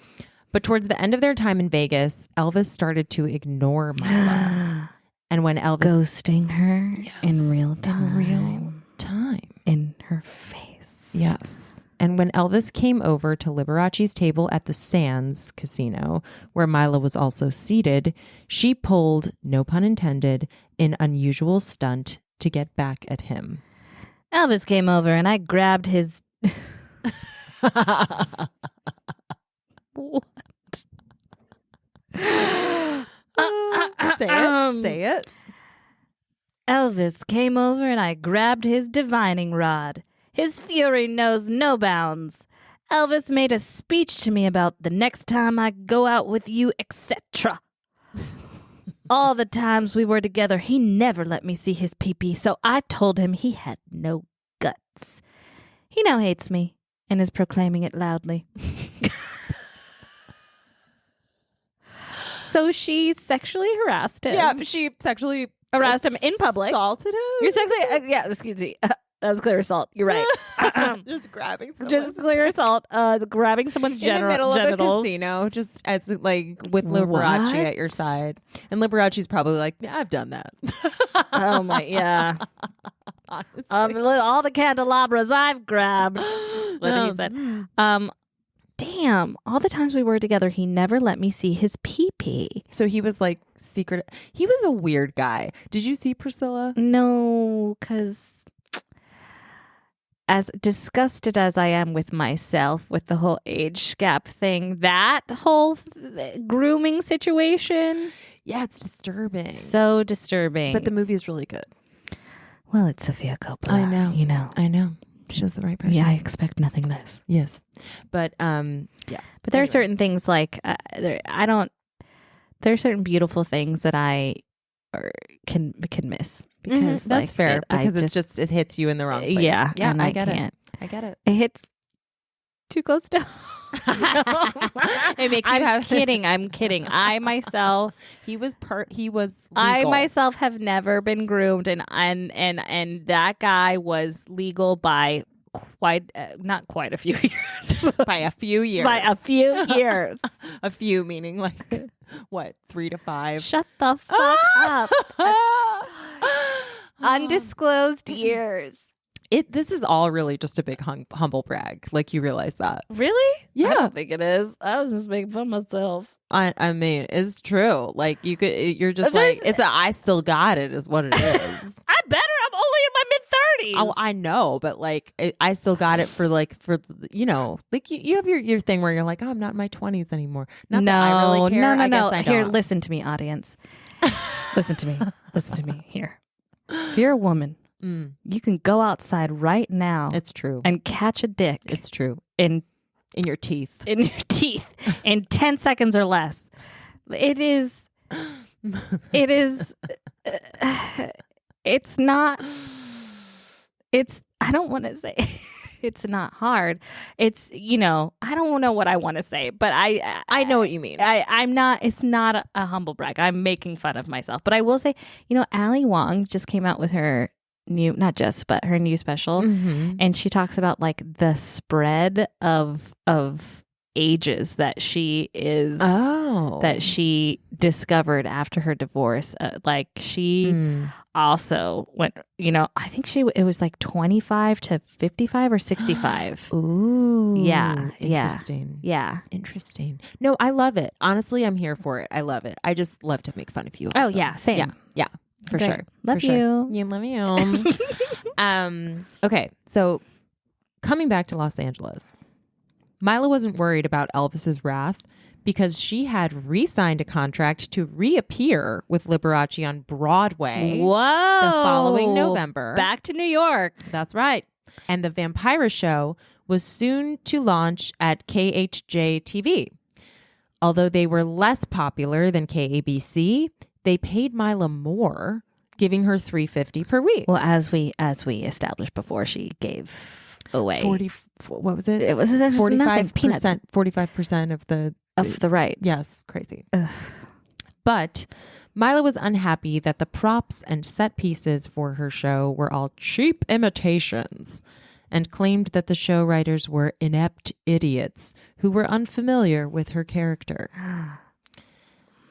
Speaker 2: But towards the end of their time in Vegas, Elvis started to ignore Maila. And when Elvis
Speaker 1: ghosting her in real time. In her face.
Speaker 2: Yes. And when Elvis came over to Liberace's table at the Sands Casino, where Maila was also seated, she pulled, no pun intended, an unusual stunt to get back at him.
Speaker 1: Elvis came over and I grabbed his... What?
Speaker 2: Say it.
Speaker 1: Elvis came over and I grabbed his divining rod. His fury knows no bounds. Elvis made a speech to me about the next time I go out with you, etc. All the times we were together, he never let me see his pee-pee, so I told him he had no guts. He now hates me and is proclaiming it loudly. So she sexually harassed him.
Speaker 2: Yeah, she sexually
Speaker 1: harassed him in public.
Speaker 2: Assaulted him?
Speaker 1: You sexually, excuse me. That was clear assault. You're right.
Speaker 2: Just grabbing someone.
Speaker 1: Just clear assault. Grabbing someone's genitals.
Speaker 2: In the middle of the casino, just as like with Liberace at your side. And Liberace's probably like, yeah, I've done that.
Speaker 1: Oh my, yeah. All the candelabras I've grabbed. That's what he said. Damn, all the times we were together, he never let me see his pee-pee.
Speaker 2: So he was like secret. He was a weird guy. Did you see Priscilla?
Speaker 1: No, because as disgusted as I am with myself with the whole age gap thing, that whole grooming situation.
Speaker 2: Yeah, it's disturbing.
Speaker 1: So disturbing.
Speaker 2: But the movie is really good.
Speaker 1: Well, it's Sofia Coppola.
Speaker 2: I know.
Speaker 1: You know.
Speaker 2: I know. She was the right person.
Speaker 1: Yeah, I expect nothing less.
Speaker 2: Yes. But yeah.
Speaker 1: But there are certain things like there are certain beautiful things that I can miss because
Speaker 2: that's fair because it hits you in the wrong place.
Speaker 1: Yeah.
Speaker 2: Yeah,
Speaker 1: and
Speaker 2: I get it. I get it.
Speaker 1: It hits too close to home.
Speaker 2: It makes you
Speaker 1: I'm kidding. I'm kidding. I myself have never been groomed, and that guy was legal by not quite a few years.
Speaker 2: By a few years.
Speaker 1: By a few years.
Speaker 2: A few meaning like what, 3 to 5?
Speaker 1: Shut the fuck up. Undisclosed years.
Speaker 2: This is all really just a big humble brag. Like, you realize that.
Speaker 1: Really?
Speaker 2: Yeah.
Speaker 1: I don't think it is. I was just making fun of myself.
Speaker 2: I mean, it's true. Like, you're just like, I still got it is what it is.
Speaker 1: I'm better. I'm only in my mid-30s.
Speaker 2: Oh, I know, but like, I still got it for you have your thing where you're like, oh, I'm not in my 20s anymore. Not that I really care.
Speaker 1: No.
Speaker 2: I
Speaker 1: Here,
Speaker 2: don't.
Speaker 1: listen to me, audience. Listen to me. Listen to me. Here. If you're a woman, you can go outside right now.
Speaker 2: It's true.
Speaker 1: And catch a dick.
Speaker 2: It's true.
Speaker 1: In
Speaker 2: your teeth.
Speaker 1: In your teeth. In 10 seconds or less. It is. It's not. I don't want to say it's not hard. It's, I don't know what I want to say, but
Speaker 2: I know what you mean.
Speaker 1: I'm not, it's not a humble brag. I'm making fun of myself, but I will say, Ali Wong just came out with her her new special.
Speaker 2: Mm-hmm.
Speaker 1: And she talks about like the spread of ages that she discovered after her divorce. Like she also went, I think it was like 25 to 55 or 65.
Speaker 2: Ooh.
Speaker 1: Yeah.
Speaker 2: Interesting.
Speaker 1: Yeah.
Speaker 2: Interesting. No, I love it. Honestly, I'm here for it. I love it. I just love to make fun of you.
Speaker 1: Oh, yeah. Same.
Speaker 2: Yeah. For
Speaker 1: okay.
Speaker 2: sure.
Speaker 1: Love
Speaker 2: for
Speaker 1: you.
Speaker 2: Sure. You love you. Okay. So coming back to Los Angeles, Maila wasn't worried about Elvis's wrath because she had re-signed a contract to reappear with Liberace on Broadway.
Speaker 1: Whoa.
Speaker 2: The following November.
Speaker 1: Back to New York.
Speaker 2: That's right. And the Vampira show was soon to launch at KHJ TV. Although they were less popular than KABC, they paid Maila more, giving her $350 per week.
Speaker 1: Well, as we established before, she gave away
Speaker 2: 40. What was it?
Speaker 1: It was
Speaker 2: 45%. 45% of the
Speaker 1: rights.
Speaker 2: Yes, crazy.
Speaker 1: Ugh.
Speaker 2: But Maila was unhappy that the props and set pieces for her show were all cheap imitations, and claimed that the show writers were inept idiots who were unfamiliar with her character.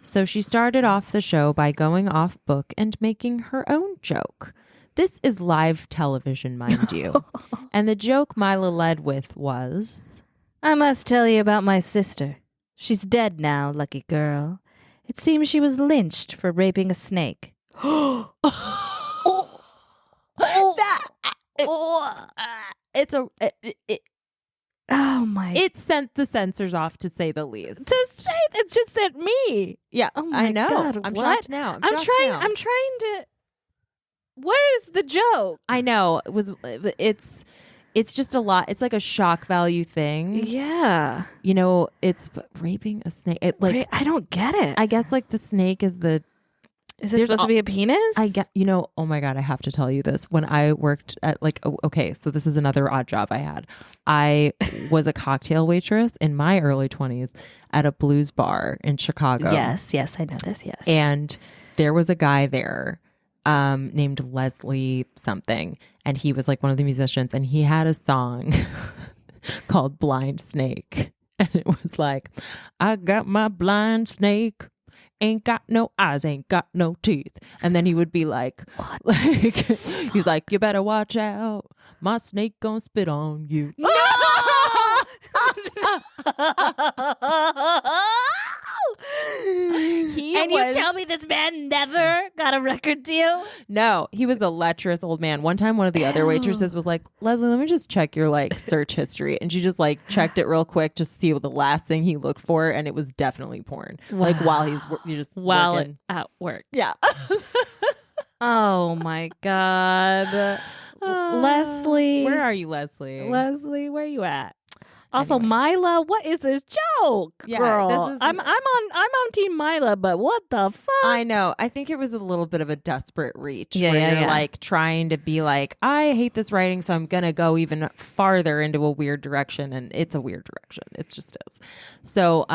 Speaker 2: So she started off the show by going off book and making her own joke. This is live television, mind you. And the joke Maila led with was,
Speaker 1: I must tell you about my sister. She's dead now, lucky girl. It seems she was lynched for raping a snake. Oh my!
Speaker 2: It sent the censors off, to say the least.
Speaker 1: It just sent me.
Speaker 2: Yeah,
Speaker 1: oh my
Speaker 2: I know.
Speaker 1: God,
Speaker 2: I'm
Speaker 1: what?
Speaker 2: shocked now.
Speaker 1: I'm trying to. Where is the joke?
Speaker 2: I know it's just a lot. It's like a shock value thing.
Speaker 1: Yeah,
Speaker 2: it's raping a snake.
Speaker 1: I don't get it.
Speaker 2: I guess like the snake is the.
Speaker 1: Is it supposed to be a penis?
Speaker 2: I guess, oh my God, I have to tell you this. When I worked at so this is another odd job I had. I was a cocktail waitress in my early 20s at a blues bar in Chicago.
Speaker 1: Yes, I know this, yes.
Speaker 2: And there was a guy there named Leslie something. And he was like one of the musicians. And he had a song called Blind Snake. And it was like, I got my blind snake. Ain't got no eyes, ain't got no teeth. And then he would be like, he's like, you better watch out. My snake gonna spit on you.
Speaker 1: No! You tell me this man never got a record deal?
Speaker 2: No, he was a lecherous old man. One time, one of the other waitresses was like, Leslie, let me just check your search history. And she just checked it real quick just to see what the last thing he looked for. And it was definitely porn.
Speaker 1: Wow.
Speaker 2: While working.
Speaker 1: At work.
Speaker 2: Yeah.
Speaker 1: Oh my God. Leslie.
Speaker 2: Where are you, Leslie?
Speaker 1: Leslie, where are you at? Also,
Speaker 2: Anyway.
Speaker 1: Maila, what is this joke,
Speaker 2: Yeah,
Speaker 1: girl?
Speaker 2: this is-
Speaker 1: I'm on Team Maila, but what the fuck?
Speaker 2: I know. I think it was a little bit of a desperate reach
Speaker 1: Yeah,
Speaker 2: where
Speaker 1: yeah,
Speaker 2: you're
Speaker 1: yeah.
Speaker 2: like trying to be like, I hate this writing, so I'm going to go even farther into a weird direction. And it's a weird direction. It just is. So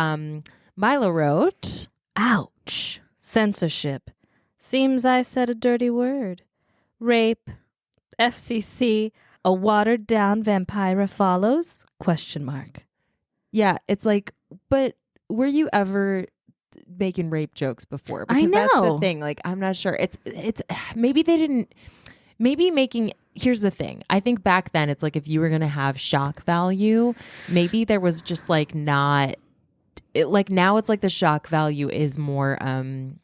Speaker 2: Milo wrote,
Speaker 1: Ouch. Censorship. Seems I said a dirty word. Rape. FCC. A watered down Vampira follows? Question mark.
Speaker 2: yeah, it's like, but were you ever making rape jokes before?
Speaker 1: I
Speaker 2: That's the
Speaker 1: know.
Speaker 2: thing. Like, I'm not sure. It's maybe they didn't. Maybe making. Here's the thing. I think back then it's like if you were gonna have shock value, maybe there was just like not. Like now it's like the shock value is more honed,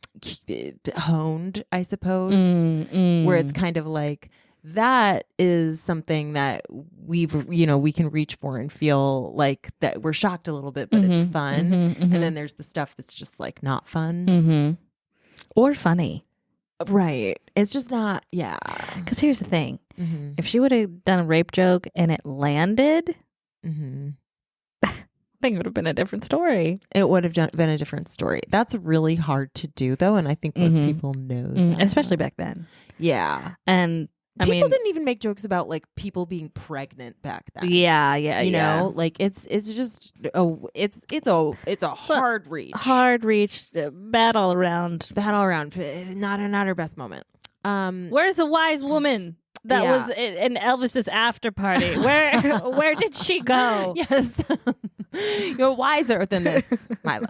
Speaker 2: I suppose, where it's kind of like that is something that we can reach for and feel like that we're shocked a little bit, but it's fun. And then there's the stuff that's just like not fun
Speaker 1: or funny.
Speaker 2: Right. It's just not. Yeah.
Speaker 1: Because here's the thing. If she would have done a rape joke and it landed, I think it would have been a different story.
Speaker 2: It would have been a different story. That's really hard to do, though, and I think most people know that.
Speaker 1: Especially back then.
Speaker 2: Yeah.
Speaker 1: And
Speaker 2: people didn't even make jokes about like people being pregnant back then.
Speaker 1: Yeah,
Speaker 2: you know, like it's just it's a hard reach.
Speaker 1: Hard reach, bad all around.
Speaker 2: Not her best moment.
Speaker 1: Where's the wise woman that was in Elvis's after party? Where did she go?
Speaker 2: Yes. You're wiser than this, Mila.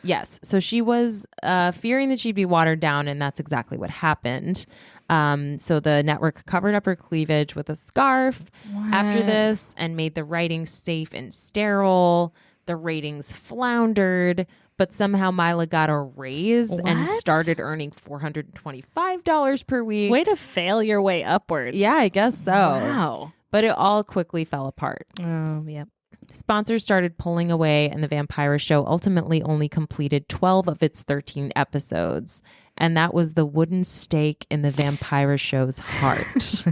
Speaker 2: Yes. So she was fearing that she'd be watered down, and that's exactly what happened. So the network covered up her cleavage with a scarf after this and made the writing safe and sterile. The ratings floundered, but somehow Mila got a raise and started earning $425 per week.
Speaker 1: Way to fail your way upwards.
Speaker 2: Yeah, I guess so.
Speaker 1: Wow.
Speaker 2: But it all quickly fell apart.
Speaker 1: Oh, yep.
Speaker 2: Sponsors started pulling away, and the Vampira show ultimately only completed 12 of its 13 episodes. And that was the wooden stake in the Vampira show's heart.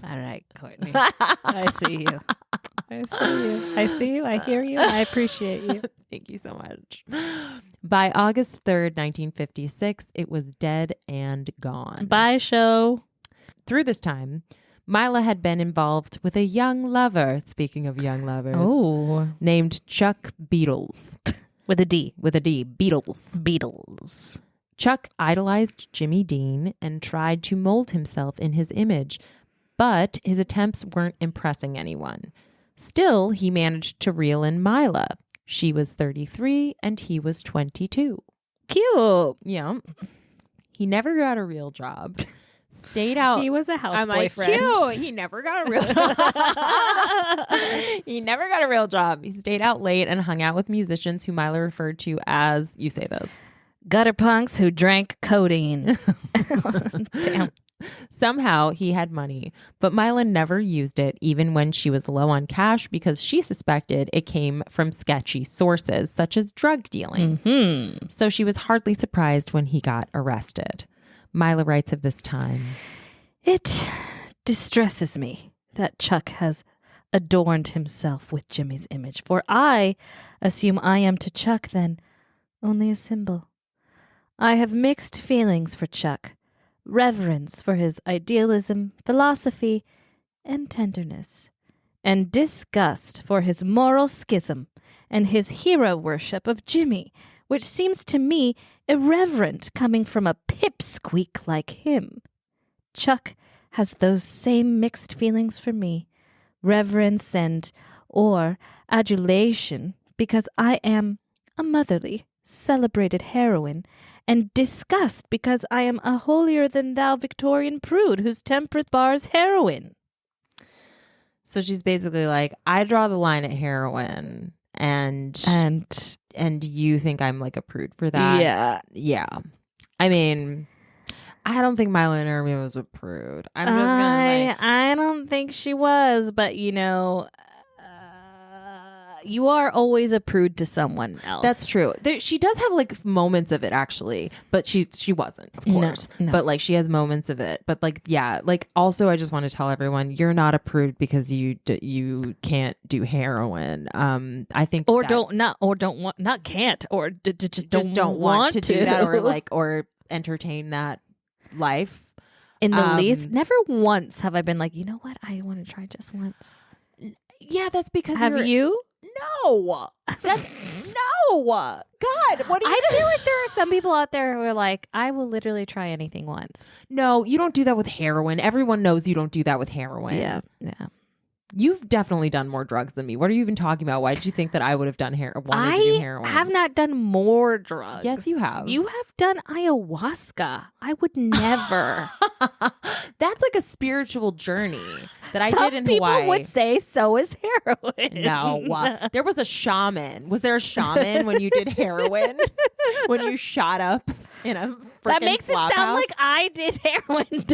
Speaker 1: All right, Courtney. I see you. I hear you. I appreciate you.
Speaker 2: Thank you so much. By August 3rd, 1956, it was dead and gone.
Speaker 1: Bye, show.
Speaker 2: Through this time, Mila had been involved with a young lover, speaking of young lovers, named Chuck Beatles.
Speaker 1: With a D.
Speaker 2: Beatles. Chuck idolized Jimmy Dean and tried to mold himself in his image, but his attempts weren't impressing anyone. Still, he managed to reel in Mila. She was 33 and he was 22.
Speaker 1: Cute.
Speaker 2: Yeah. He never got a real job. Stayed out.
Speaker 1: He was a house boyfriend.
Speaker 2: Cute. He never got a real He never got a real job. He stayed out late and hung out with musicians who Mila referred to as, you say this,
Speaker 1: gutter punks who drank codeine. Damn.
Speaker 2: Somehow he had money, but Mila never used it even when she was low on cash because she suspected it came from sketchy sources such as drug dealing. So she was hardly surprised when he got arrested. Mila writes of this time,
Speaker 1: "It distresses me that Chuck has adorned himself with Jimmy's image, for I assume I am to Chuck then only a symbol. I have mixed feelings for Chuck, reverence for his idealism, philosophy, and tenderness, and disgust for his moral schism and his hero worship of Jimmy, which seems to me irreverent coming from a pipsqueak like him. Chuck has those same mixed feelings for me, reverence and or adulation, because I am a motherly, celebrated heroine, and disgust because I am a holier-than-thou Victorian prude whose temper bars heroin."
Speaker 2: So she's basically like, I draw the line at heroin, and you think I'm like a prude for that? Yeah. I mean, I don't think Maila Nurmi was a prude. I'm just gonna say,
Speaker 1: I don't think she was, but you are always a prude to someone else.
Speaker 2: That's true. She does have like moments of it actually, but she wasn't, of course.
Speaker 1: No.
Speaker 2: But like she has moments of it. But like, yeah, like also I just want to tell everyone you're not a prude because you can't do heroin. I think
Speaker 1: just don't want
Speaker 2: to do that or entertain that life.
Speaker 1: In the least, never once have I been like, you know what, I want to try just once.
Speaker 2: Yeah, that's because
Speaker 1: have you?
Speaker 2: No. No. God, what do you
Speaker 1: I feel like there are some people out there who are like, I will literally try anything once.
Speaker 2: No, you don't do that with heroin. Everyone knows you don't do that with heroin.
Speaker 1: Yeah.
Speaker 2: You've definitely done more drugs than me. What are you even talking about? Why did you think that I would have done to do heroin?
Speaker 1: I have not done more drugs.
Speaker 2: Yes, you have.
Speaker 1: You have done ayahuasca. I would never.
Speaker 2: That's like a spiritual journey that I
Speaker 1: Some
Speaker 2: did in Hawaii.
Speaker 1: People would say so is heroin.
Speaker 2: No. There was a shaman. Was there a shaman when you did heroin? When you shot up in a
Speaker 1: that makes it sound
Speaker 2: house?
Speaker 1: like I did heroin.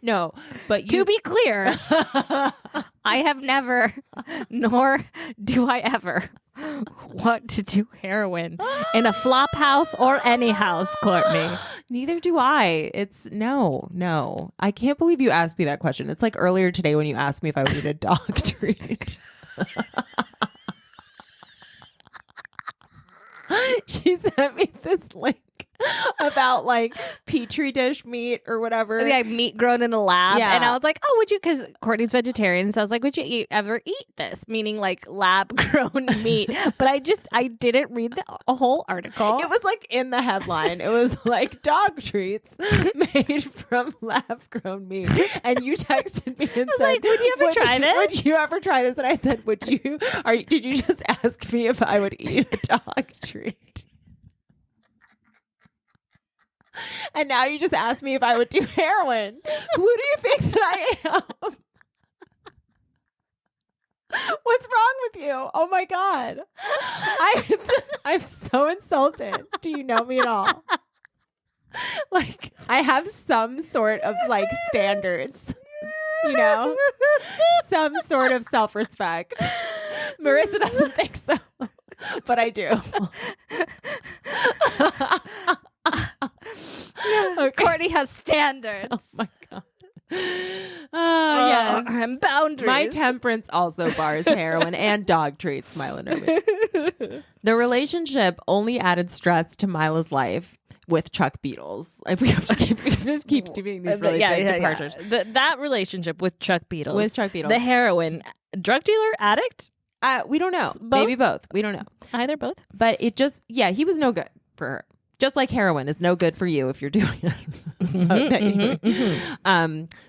Speaker 2: No, but
Speaker 1: to be clear, I have never, nor do I ever want to do heroin in a flop house or any house, Courtney.
Speaker 2: Neither do I. It's no. I can't believe you asked me that question. It's like earlier today when you asked me if I would need a dog treat. She sent me this link about like petri dish meat or whatever.
Speaker 1: Yeah, meat grown in a lab.
Speaker 2: Yeah.
Speaker 1: And I was like, oh, would you, because Courtney's vegetarian, so I was like, would you ever eat this? Meaning like lab grown meat. But I didn't read a whole article.
Speaker 2: It was like in the headline. It was like dog treats made from lab grown meat. And you texted me and said,
Speaker 1: like, would you ever try this?
Speaker 2: Would you ever try this? And I said, did you just ask me if I would eat a dog treat? And now you just asked me if I would do heroin. Who do you think that I am? What's wrong with you? Oh my God. I'm so insulted. Do you know me at all? Like, I have some sort of like standards, you know, some sort of self-respect. Marissa doesn't think so, but I do.
Speaker 1: Okay. Courtney has standards.
Speaker 2: Oh my God. Yes.
Speaker 1: And boundaries.
Speaker 2: My temperance also bars heroin and dog treats, Maila Nurmi. The relationship only added stress to Mila's life with Chuck Beatles. Like we have to just keep doing these really big departures.
Speaker 1: Yeah. That relationship with Chuck Beatles.
Speaker 2: With Chuck Beatles.
Speaker 1: The heroin. Drug dealer? Addict?
Speaker 2: We don't know.
Speaker 1: Both?
Speaker 2: Maybe both. We don't know.
Speaker 1: Either both.
Speaker 2: But it just, he was no good for her. Just like heroin is no good for you if you're doing it.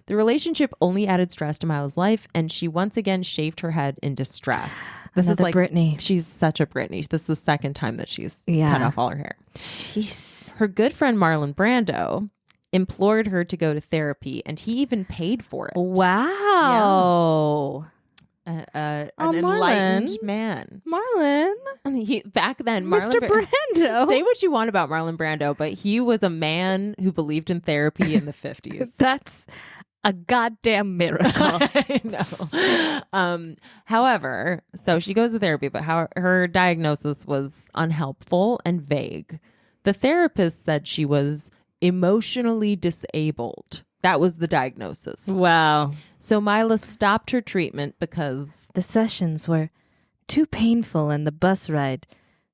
Speaker 2: The relationship only added stress to Mila's life, and she once again shaved her head in distress. This
Speaker 1: Another
Speaker 2: is like
Speaker 1: Britney.
Speaker 2: She's such a Britney. This is the second time that she's cut off all her hair.
Speaker 1: Jeez.
Speaker 2: Her good friend Marlon Brando implored her to go to therapy, and he even paid for it.
Speaker 1: Wow.
Speaker 2: Yeah. An enlightened man.
Speaker 1: Marlon.
Speaker 2: Back then,
Speaker 1: Mr. Brando.
Speaker 2: Say what you want about Marlon Brando, but he was a man who believed in therapy in the 50s.
Speaker 1: That's a goddamn miracle.
Speaker 2: I know. However, so she goes to therapy, but her diagnosis was unhelpful and vague. The therapist said she was emotionally disabled. That was the diagnosis.
Speaker 1: Wow.
Speaker 2: So Maila stopped her treatment because
Speaker 1: the sessions were too painful and the bus ride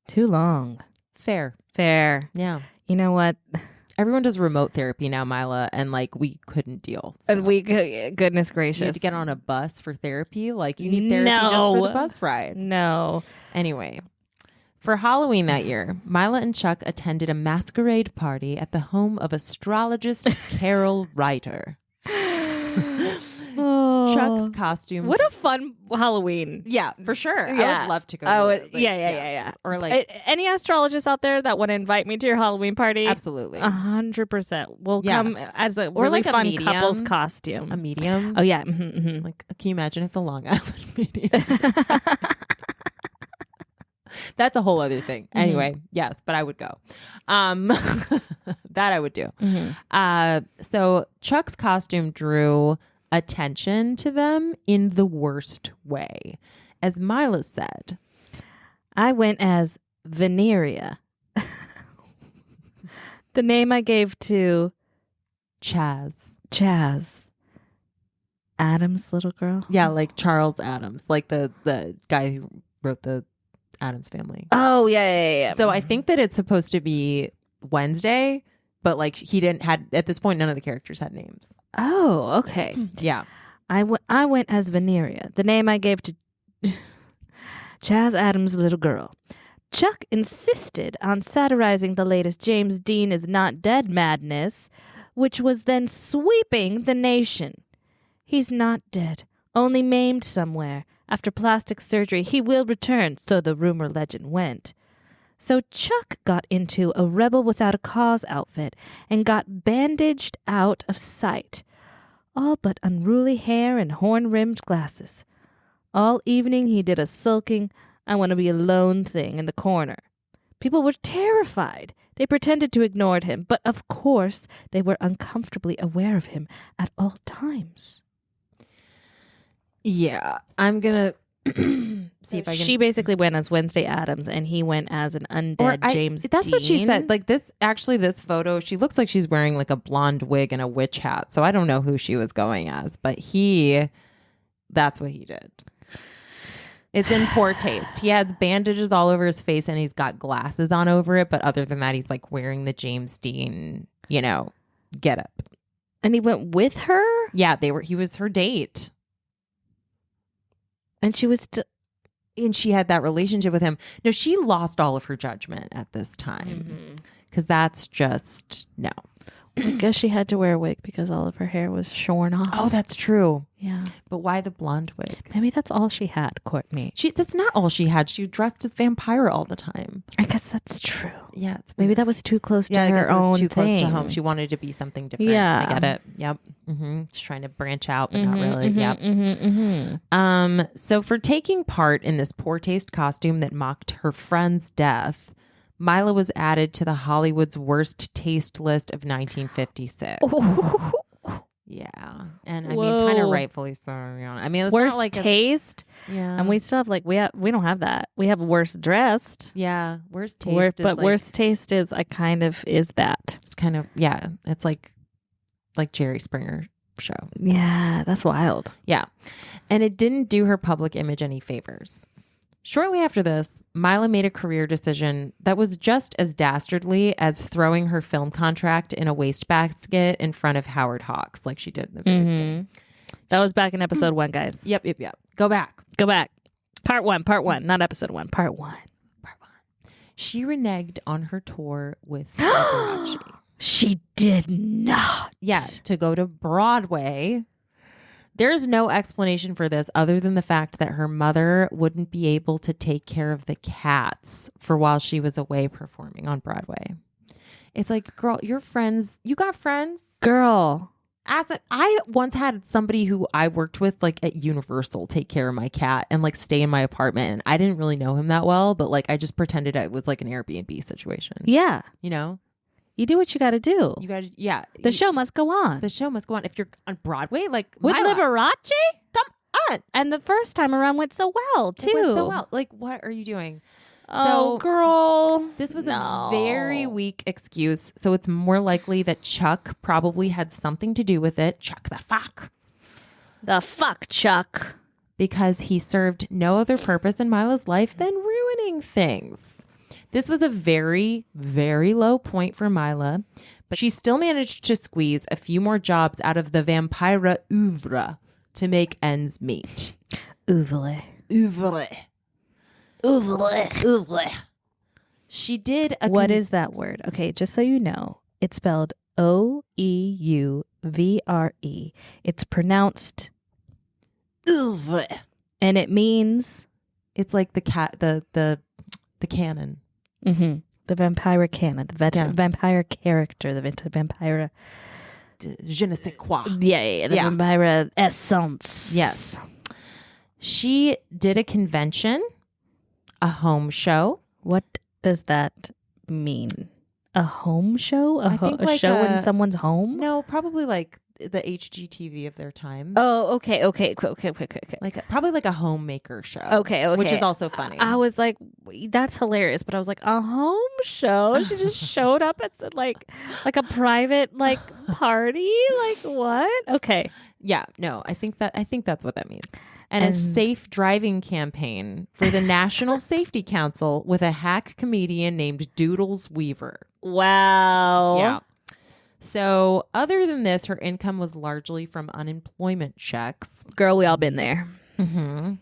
Speaker 1: too long.
Speaker 2: Fair.
Speaker 1: Yeah. You know what?
Speaker 2: Everyone does remote therapy now, Maila, and like we couldn't deal.
Speaker 1: And goodness gracious.
Speaker 2: You have to get on a bus for therapy? Like you need therapy just for the bus ride.
Speaker 1: No.
Speaker 2: Anyway. For Halloween that year, Maila and Chuck attended a masquerade party at the home of astrologist Carol Reiter. Chuck's costume.
Speaker 1: What a fun Halloween.
Speaker 2: Yeah, for sure.
Speaker 1: Yeah.
Speaker 2: I would love to go.
Speaker 1: Yeah.
Speaker 2: Or like
Speaker 1: any astrologists out there that want to invite me to your Halloween party?
Speaker 2: Absolutely.
Speaker 1: 100%. We'll come as a really like fun couple's costume.
Speaker 2: A medium.
Speaker 1: Oh, yeah. Mm-hmm.
Speaker 2: Like, can you imagine if the Long Island medium? That's a whole other thing. Anyway, yes, but I would go. That I would do. So Chuck's costume drew attention to them in the worst way. as Maila said.
Speaker 1: I went as Veneria. The name I gave to
Speaker 2: Chaz.
Speaker 1: Adam's little girl?
Speaker 2: Yeah, like Charles Adams, like the guy who wrote the Adams Family.
Speaker 1: Oh, yeah.
Speaker 2: So I think that it's supposed to be Wednesday, but like he didn't had at this point none of the characters had names.
Speaker 1: Oh, okay.
Speaker 2: Yeah.
Speaker 1: I went as Veneria, the name I gave to Chaz Adams' little girl. Chuck insisted on satirizing the latest James Dean is not dead madness, which was then sweeping the nation. He's not dead, only maimed somewhere. After plastic surgery, he will return, so the rumor legend went. So Chuck got into a rebel without a cause outfit and got bandaged out of sight. All but unruly hair and horn-rimmed glasses. All evening he did a sulking, I want to be alone thing in the corner. People were terrified. They pretended to ignore him, but of course they were uncomfortably aware of him at all times.
Speaker 2: Yeah, I'm going to see if I can.
Speaker 1: She basically went as Wednesday Addams, and he went as an undead James Dean.
Speaker 2: That's what she said. Like this photo, she looks like she's wearing like a blonde wig and a witch hat. So I don't know who she was going as, but that's what he did. It's in poor taste. He has bandages all over his face and he's got glasses on over it. But other than that, he's like wearing the James Dean, getup.
Speaker 1: And he went with her?
Speaker 2: Yeah, he was her date.
Speaker 1: And she was
Speaker 2: and she had that relationship with him. No, she lost all of her judgment at this time. Because that's just, no.
Speaker 1: I guess she had to wear a wig because all of her hair was shorn off.
Speaker 2: Oh, that's true.
Speaker 1: Yeah.
Speaker 2: But why the blonde wig?
Speaker 1: Maybe that's all she had, Courtney.
Speaker 2: That's not all she had. She dressed as Vampira all the time.
Speaker 1: I guess that's true.
Speaker 2: Yeah.
Speaker 1: Maybe that was too close to her own
Speaker 2: was too
Speaker 1: thing.
Speaker 2: close to home. She wanted to be something different.
Speaker 1: Yeah.
Speaker 2: I get it. Yep. She's trying to branch out, but not really. So for taking part in this poor taste costume that mocked her friend's death, Maila was added to the Hollywood's worst taste list of 1956. Yeah. And I mean, kind of rightfully so. I mean, it's
Speaker 1: worst
Speaker 2: not like
Speaker 1: taste?
Speaker 2: Yeah.
Speaker 1: And we still have we don't have that. We have worst dressed.
Speaker 2: Yeah. Worst taste.
Speaker 1: But worst taste is that.
Speaker 2: It's kind of, yeah. It's like Jerry Springer show.
Speaker 1: Yeah. That's wild.
Speaker 2: Yeah. And it didn't do her public image any favors. Shortly after this, Maila made a career decision that was just as dastardly as throwing her film contract in a wastebasket in front of Howard Hawks, like she did in the very beginning.
Speaker 1: That was back in episode 1, guys.
Speaker 2: Yep. Go back.
Speaker 1: Part one, not episode 1, part 1.
Speaker 2: She reneged on her tour with Liberace.
Speaker 1: She did not.
Speaker 2: Yeah, to go to Broadway. There's no explanation for this other than the fact that her mother wouldn't be able to take care of the cats for while she was away performing on Broadway. It's like, girl, you got friends?
Speaker 1: Girl.
Speaker 2: I once had somebody who I worked with like at Universal take care of my cat and like stay in my apartment. And I didn't really know him that well, but like I just pretended it was like an Airbnb situation.
Speaker 1: Yeah.
Speaker 2: You
Speaker 1: do what you got to do.
Speaker 2: Yeah.
Speaker 1: The show must go on.
Speaker 2: The show must go on. If you're on Broadway, like
Speaker 1: with Liberace?
Speaker 2: Come on.
Speaker 1: And the first time around went so well, too.
Speaker 2: It went so well. Like, what are you doing?
Speaker 1: Oh, girl.
Speaker 2: This was a very weak excuse. So it's more likely that Chuck probably had something to do with it. Chuck the fuck.
Speaker 1: The fuck, Chuck.
Speaker 2: Because he served no other purpose in Maila's life than ruining things. This was a very, very low point for Maila, but she still managed to squeeze a few more jobs out of the Vampira oeuvre to make ends meet.
Speaker 1: Oeuvre.
Speaker 2: She did
Speaker 1: What is that word? Okay, just so you know, it's spelled Oeuvre. It's pronounced
Speaker 2: oeuvre.
Speaker 1: And it means
Speaker 2: it's like the canon.
Speaker 1: Mm-hmm. The Vampira canon, the Vampire character, the Vampira.
Speaker 2: Je ne sais quoi.
Speaker 1: Yeah. The Vampira essence.
Speaker 2: Yes. She did a convention, a home show.
Speaker 1: What does that mean? A home show? A show in someone's home?
Speaker 2: No, probably like the HGTV of their time.
Speaker 1: Oh, okay.
Speaker 2: Like probably like a homemaker show.
Speaker 1: Okay.
Speaker 2: Which is also funny.
Speaker 1: I was like, that's hilarious. But I was like, a home show? She just showed up at like a private like party? Like what? Okay.
Speaker 2: Yeah, no, I think that's what that means. And a safe driving campaign for the National Safety Council with a hack comedian named Doodles Weaver.
Speaker 1: Wow.
Speaker 2: Yeah. So other than this, her income was largely from unemployment checks.
Speaker 1: Girl, we all been there.
Speaker 2: Mm-hmm.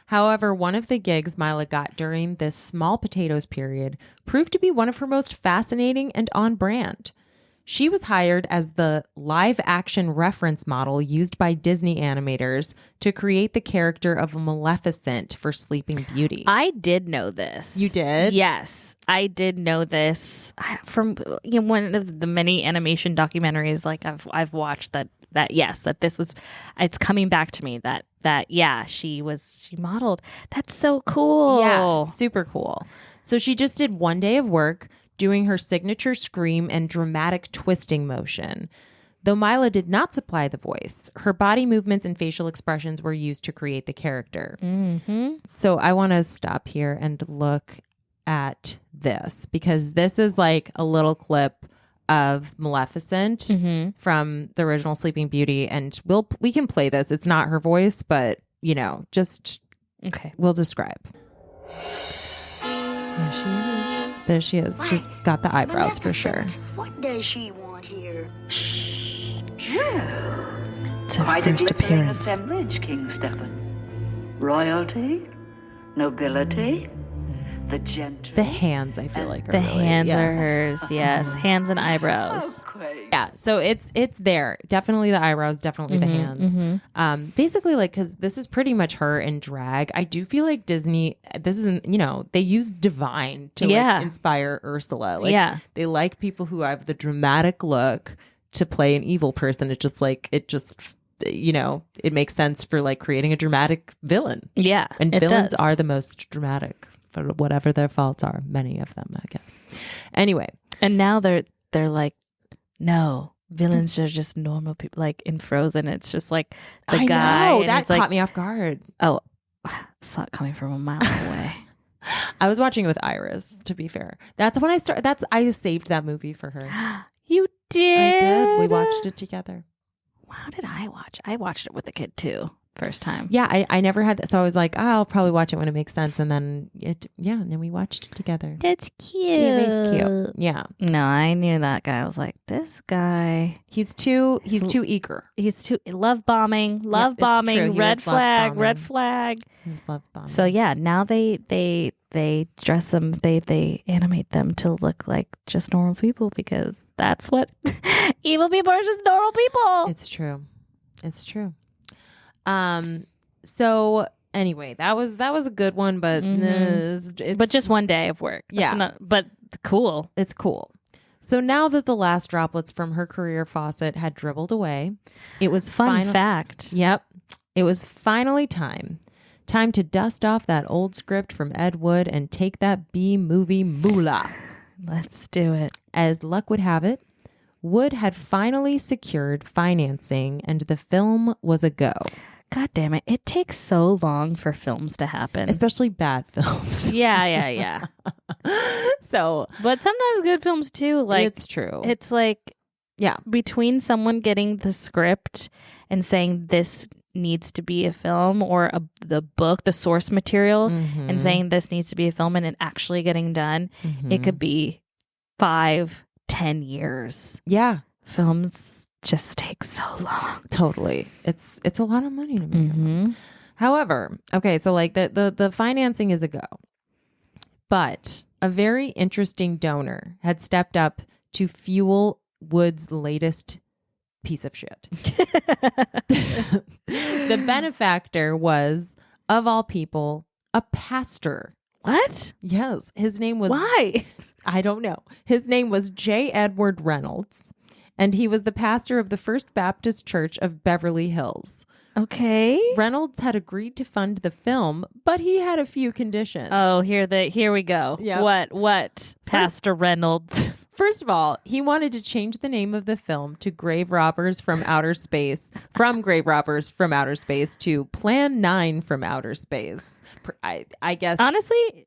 Speaker 2: However, one of the gigs Maila got during this small potatoes period proved to be one of her most fascinating and on brand. She was hired as the live action reference model used by Disney animators to create the character of Maleficent for Sleeping Beauty.
Speaker 1: I did know this.
Speaker 2: You did?
Speaker 1: Yes, I did know this from one of the many animation documentaries. Like I've watched that this was. It's coming back to me that she modeled. That's so cool.
Speaker 2: Yeah, super cool. So she just did one day of work, doing her signature scream and dramatic twisting motion. Though Maila did not supply the voice, her body movements and facial expressions were used to create the character.
Speaker 1: Mm-hmm.
Speaker 2: So I want to stop here and look at this, because this is like a little clip of Maleficent from the original Sleeping Beauty, and we can play this. It's not her voice, but just
Speaker 1: okay.
Speaker 2: We'll describe. There she is. She's got the eyebrows for sure.
Speaker 3: What does she want here?
Speaker 1: It's her
Speaker 3: Quite a
Speaker 1: first
Speaker 3: glittering
Speaker 1: appearance.
Speaker 3: assemblage, King Stephen. Royalty, nobility, the gentry.
Speaker 2: The hands, I feel like, are
Speaker 1: The
Speaker 2: really,
Speaker 1: hands are hers. Yes, hands and eyebrows.
Speaker 2: Yeah, so it's there. Definitely the eyebrows, definitely the hands. Basically, like, because this is pretty much her in drag. I do feel like Disney, this isn't, they use divine to like inspire Ursula. Like, they like people who have the dramatic look to play an evil person. It makes sense for like creating a dramatic villain.
Speaker 1: Yeah,
Speaker 2: and villains are the most dramatic for whatever their faults are. Many of them, I guess. Anyway,
Speaker 1: and now they're like, no, villains are just normal people. Like in Frozen, it's just like the guy.
Speaker 2: Know, that caught me off guard.
Speaker 1: Oh, saw it coming from a mile away.
Speaker 2: I was watching it with Iris, to be fair. That's when I started. I saved that movie for her.
Speaker 1: You did?
Speaker 2: I did. We watched it together.
Speaker 1: How did I watch? I watched it with the kid too. First time.
Speaker 2: Yeah, I never had that. So I was like, I'll probably watch it when it makes sense. And then and then we watched it together.
Speaker 1: That's cute.
Speaker 2: It was cute. Yeah.
Speaker 1: No, I knew that guy. I was like, this guy.
Speaker 2: He's too eager.
Speaker 1: He's too love bombing. Red flag.
Speaker 2: He was love bombing.
Speaker 1: So yeah, now they dress them, they animate them to look like just normal people, because that's what evil people are, just normal people.
Speaker 2: It's true. So anyway, that was a good one, but
Speaker 1: but just one day of work. But cool.
Speaker 2: It's cool. So now that the last droplets from her career faucet had dribbled away, it was
Speaker 1: fun fact.
Speaker 2: Yep. It was finally time to dust off that old script from Ed Wood and take that B-movie moolah.
Speaker 1: Let's do it.
Speaker 2: As luck would have it, Wood had finally secured financing and the film was a go.
Speaker 1: God damn it. It takes so long for films to happen.
Speaker 2: Especially bad films.
Speaker 1: Yeah.
Speaker 2: So,
Speaker 1: but sometimes good films too. Like,
Speaker 2: it's true.
Speaker 1: It's like, between someone getting the script and saying this needs to be a film, or the book, the source material, and saying this needs to be a film, and it actually getting done, it could be 5-10 years.
Speaker 2: Yeah.
Speaker 1: Films just take so long.
Speaker 2: Totally. It's a lot of money to make. However, okay, so like the financing is a go. But a very interesting donor had stepped up to fuel Wood's latest piece of shit. The benefactor was, of all people, a pastor.
Speaker 1: What?
Speaker 2: Yes. His name was...
Speaker 1: Why?
Speaker 2: I don't know. His name was J. Edward Reynolds, and he was the pastor of the First Baptist Church of Beverly Hills.
Speaker 1: Okay.
Speaker 2: Reynolds had agreed to fund the film, but he had a few conditions.
Speaker 1: Oh, here we go.
Speaker 2: Yep.
Speaker 1: What? Pastor Reynolds.
Speaker 2: First of all, he wanted to change the name of the film to Grave Robbers from Outer Space, from Grave Robbers from Outer Space to Plan 9 from Outer Space. I guess.
Speaker 1: Honestly,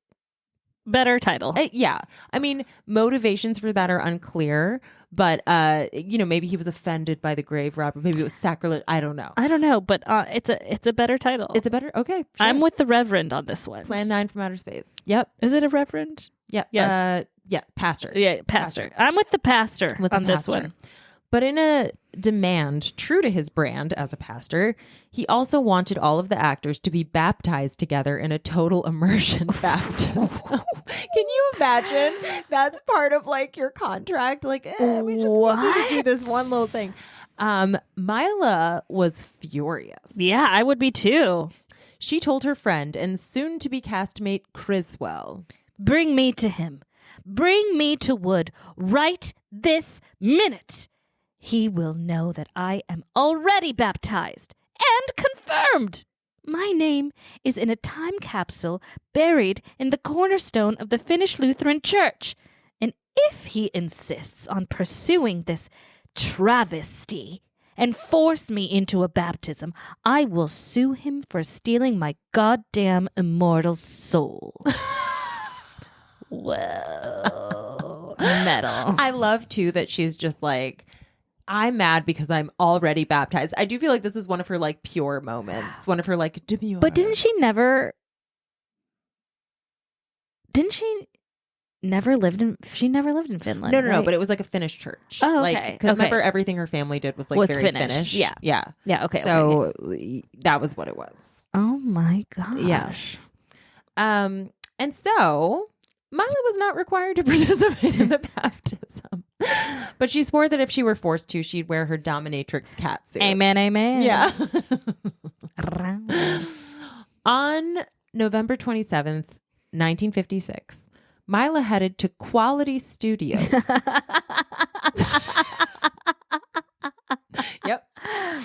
Speaker 1: better title.
Speaker 2: Yeah. I mean, motivations for that are unclear, but, maybe he was offended by the grave robber. Maybe it was sacrilege. I don't know.
Speaker 1: But it's a better title.
Speaker 2: It's a better. Okay. Sure.
Speaker 1: I'm with the Reverend on this one.
Speaker 2: Plan 9 from Outer Space. Yep.
Speaker 1: Is it a Reverend?
Speaker 2: Yep.
Speaker 1: Yes.
Speaker 2: Yeah. Pastor.
Speaker 1: Yeah. Pastor. I'm with the pastor on this one.
Speaker 2: But in a demand true to his brand as a pastor, he also wanted all of the actors to be baptized together in a total immersion baptism. Can you imagine? That's part of like your contract. Like, we just need to do this one little thing. Maila was furious.
Speaker 1: Yeah, I would be too.
Speaker 2: She told her friend and soon-to-be castmate Criswell,
Speaker 1: "Bring me to him. Bring me to Wood right this minute. He will know that I am already baptized and confirmed. My name is in a time capsule buried in the cornerstone of the Finnish Lutheran Church. And if he insists on pursuing this travesty and force me into a baptism, I will sue him for stealing my goddamn immortal soul." Whoa. Metal.
Speaker 2: I love too that she's just like, I'm mad because I'm already baptized. I do feel like this is one of her like pure moments, one of her like demure.
Speaker 1: But didn't she never lived in Finland?
Speaker 2: No,
Speaker 1: right?
Speaker 2: but it was like a Finnish church.
Speaker 1: Oh,
Speaker 2: like,
Speaker 1: okay.
Speaker 2: 'cause remember everything her family did was like very Finnish.
Speaker 1: Yeah. Yeah, okay.
Speaker 2: So that was what it was.
Speaker 1: Oh my gosh.
Speaker 2: Yes. And so Maila was not required to participate in the baptism. But she swore that if she were forced to, she'd wear her dominatrix catsuit.
Speaker 1: Amen, amen.
Speaker 2: Yeah. On November 27th, 1956, Maila headed to Quality Studios. Yep.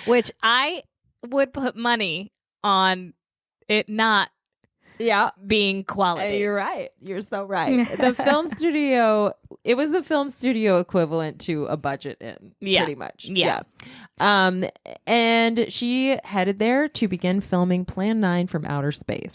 Speaker 1: Which I would put money on it not being quality.
Speaker 2: You're right. You're so right. The film studio, it was the film studio equivalent to a budget inn, pretty much.
Speaker 1: Yeah.
Speaker 2: And she headed there to begin filming Plan 9 from Outer Space.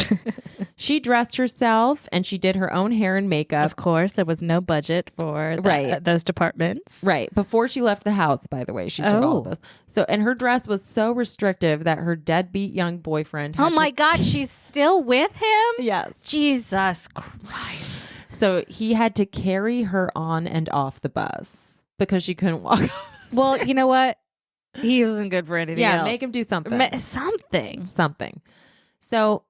Speaker 2: She dressed herself and she did her own hair and makeup.
Speaker 1: Of course, there was no budget for those departments.
Speaker 2: Right. Before she left the house, by the way, she did all of this. So, and her dress was so restrictive that her deadbeat young boyfriend had
Speaker 1: God, she's still with him?
Speaker 2: Yes.
Speaker 1: Jesus Christ.
Speaker 2: So he had to carry her on and off the bus because she couldn't walk.
Speaker 1: Well, you know what? He wasn't good for anything else.
Speaker 2: Yeah, make him do something.
Speaker 1: Something.
Speaker 2: So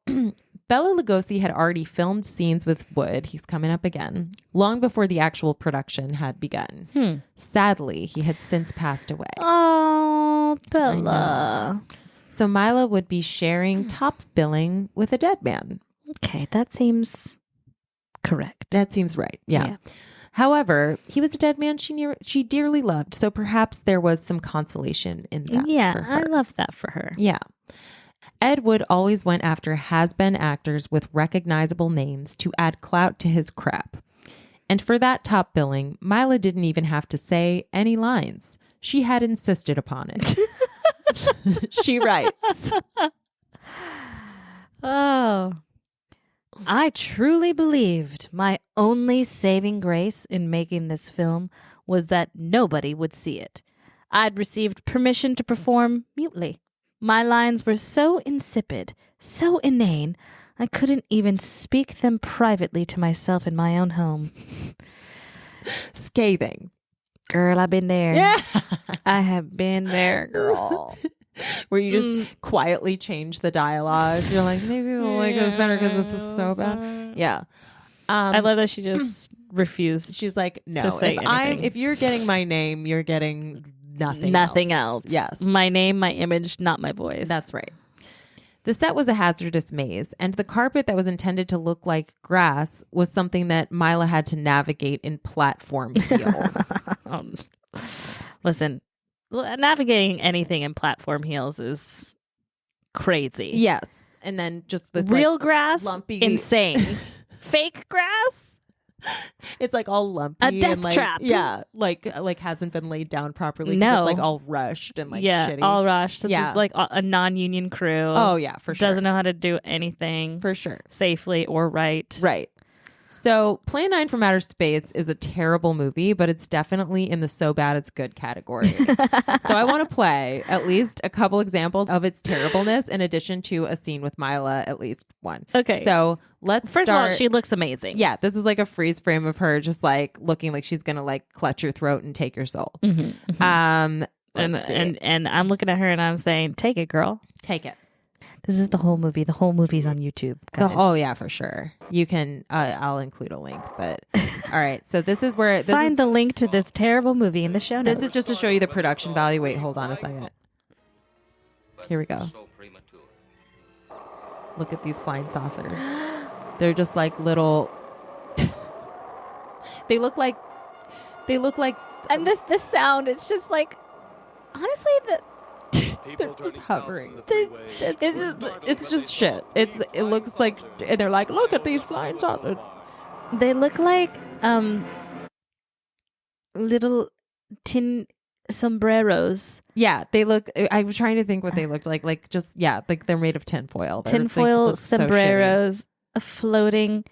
Speaker 2: Bela Lugosi had already filmed scenes with Wood. He's coming up again, long before the actual production had begun. Sadly, he had since passed away.
Speaker 1: Oh, Bella.
Speaker 2: So Maila would be sharing top billing with a dead man.
Speaker 1: Okay, that seems correct.
Speaker 2: That seems right. Yeah. However, he was a dead man she dearly loved, so perhaps there was some consolation in that for her.
Speaker 1: I love that for her.
Speaker 2: Yeah. Ed Wood always went after has-been actors with recognizable names to add clout to his crap. And for that top billing, Maila didn't even have to say any lines. She had insisted upon it. She writes,
Speaker 1: "Oh, I truly believed my only saving grace in making this film was that nobody would see it. I'd received permission to perform mutely. My lines were so insipid, so inane, I couldn't even speak them privately to myself in my own home."
Speaker 2: Scathing.
Speaker 1: Girl, I've been there.
Speaker 2: Yeah.
Speaker 1: I have been there, girl.
Speaker 2: Where you just quietly change the dialogue. You're like, maybe we'll like it better because this is so bad. Yeah.
Speaker 1: I love that she just refused.
Speaker 2: She's like, no,
Speaker 1: to say anything.
Speaker 2: if you're getting my name, you're getting
Speaker 1: nothing else.
Speaker 2: Yes.
Speaker 1: My name, my image, not my voice.
Speaker 2: That's right. The set was a hazardous maze, and the carpet that was intended to look like grass was something that Maila had to navigate in platform heels.
Speaker 1: Listen, navigating anything in platform heels is crazy.
Speaker 2: Yes. And then just the
Speaker 1: Real grass,
Speaker 2: lumpy,
Speaker 1: insane. Fake grass,
Speaker 2: it's like all lumpy,
Speaker 1: a death
Speaker 2: and like,
Speaker 1: trap.
Speaker 2: Yeah, like hasn't been laid down properly. 'Cause
Speaker 1: No.
Speaker 2: it's like all rushed and like
Speaker 1: yeah,
Speaker 2: shitty.
Speaker 1: all rushed. This
Speaker 2: Yeah.
Speaker 1: is like a non-union crew.
Speaker 2: Oh yeah, for sure.
Speaker 1: Doesn't know how to do anything
Speaker 2: For sure.
Speaker 1: safely or right.
Speaker 2: Right. So Plan 9 from Outer Space is a terrible movie, but it's definitely in the so bad it's good category. So I want to play at least a couple examples of its terribleness in addition to a scene with Maila, at least one.
Speaker 1: Okay.
Speaker 2: So let's
Speaker 1: First
Speaker 2: start.
Speaker 1: of all, she looks amazing.
Speaker 2: Yeah, this is like a freeze frame of her just like looking like she's going to like clutch your throat and take your soul.
Speaker 1: And
Speaker 2: Let's see.
Speaker 1: and I'm looking at her and I'm saying, take it, girl.
Speaker 2: Take it.
Speaker 1: This is the whole movie. The whole movie's on YouTube, guys.
Speaker 2: Oh yeah, for sure. You can. I'll include a link. But all right. So this is where
Speaker 1: Find the link to this terrible movie in the show notes.
Speaker 2: This is just to show you the production value. Wait, hold on a second. Here we go. Look at these flying saucers. They're just like little. They look like.
Speaker 1: And this sound, it's just like, honestly,
Speaker 2: They're just hovering.
Speaker 1: it's
Speaker 2: It's just shit. It looks like, and they're like, look at these flying saucers.
Speaker 1: they look like little tin sombreros.
Speaker 2: Yeah, they look. I was trying to think what they looked like. Like just like they're made of tinfoil.
Speaker 1: Tinfoil
Speaker 2: so
Speaker 1: sombreros floating.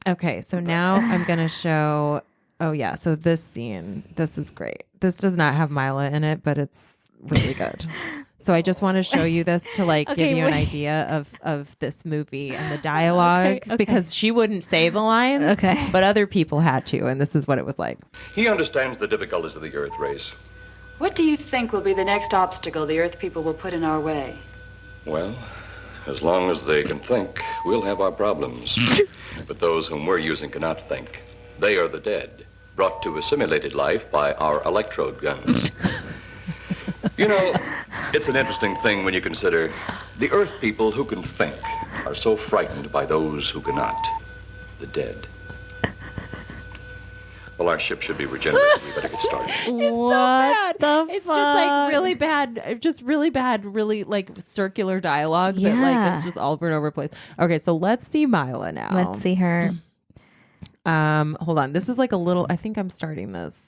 Speaker 2: Okay, so now I'm gonna show. Oh yeah, so this scene. This is great. This does not have Maila in it, but it's really good. So I just want to show you this to like
Speaker 1: Okay,
Speaker 2: give you an
Speaker 1: wait.
Speaker 2: idea of this movie and the dialogue
Speaker 1: Okay.
Speaker 2: because she wouldn't say the lines,
Speaker 1: Okay.
Speaker 2: but other people had to, and this is what it was like.
Speaker 4: He understands the difficulties of the Earth race.
Speaker 5: What do you think will be the next obstacle the Earth people will put in our way?
Speaker 4: Well, as long as they can think, we'll have our problems. But those whom we're using cannot think. They are the dead, brought to a simulated life by our electrode guns. You know, it's an interesting thing when you consider the Earth people who can think are so frightened by those who cannot, the dead. Well, our ship should be regenerated. We better get started.
Speaker 2: It's
Speaker 1: What
Speaker 2: so bad.
Speaker 1: the
Speaker 2: It's just like
Speaker 1: fuck?
Speaker 2: really bad, really like circular dialogue that like
Speaker 1: Yeah.
Speaker 2: it's just all over and over the place. Okay, so let's see Maila now.
Speaker 1: Let's see her.
Speaker 2: Hold on. This is like a little. I think I'm starting this.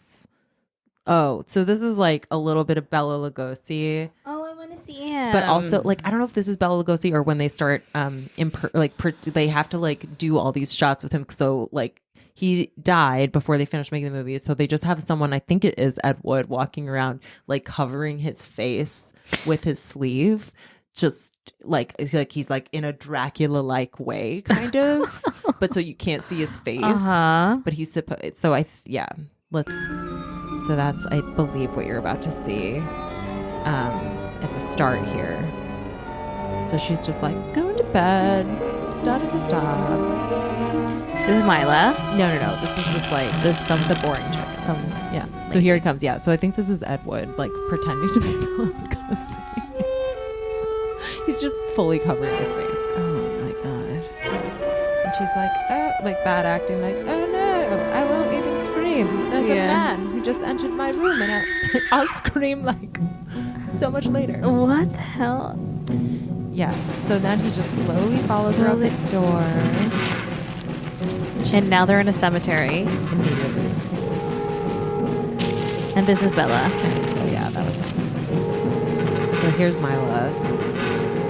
Speaker 2: Oh, so this is like a little bit of Bela Lugosi,
Speaker 1: Oh, I want to see him.
Speaker 2: but also like I don't know if this is Bela Lugosi or when they start they have to like do all these shots with him. So like he died before they finished making the movie, so they just have someone. I think it is Ed Wood walking around like covering his face with his sleeve. Just like he's like in a Dracula like way, kind of, but so you can't see his face. But he's supposed. So let's. So that's I believe what you're about to see at the start here. So she's just like going to bed. Da da da da.
Speaker 1: This is Maila.
Speaker 2: No. This is just like
Speaker 1: This
Speaker 2: the boring chick. Yeah. So here he comes. Yeah. So I think this is Ed Wood like pretending to be Bela Lugosi. He's just fully covering his face.
Speaker 1: Oh my god.
Speaker 2: And she's like, oh, like bad acting, like, oh no, I won't even scream. There's a man who just entered my room and I'll scream like so much later.
Speaker 1: What the hell?
Speaker 2: Yeah. So then he just slowly follows her out the door.
Speaker 1: And now they're in a cemetery.
Speaker 2: Immediately.
Speaker 1: And this is Bella.
Speaker 2: I think so. Yeah, that was her. So here's Maila.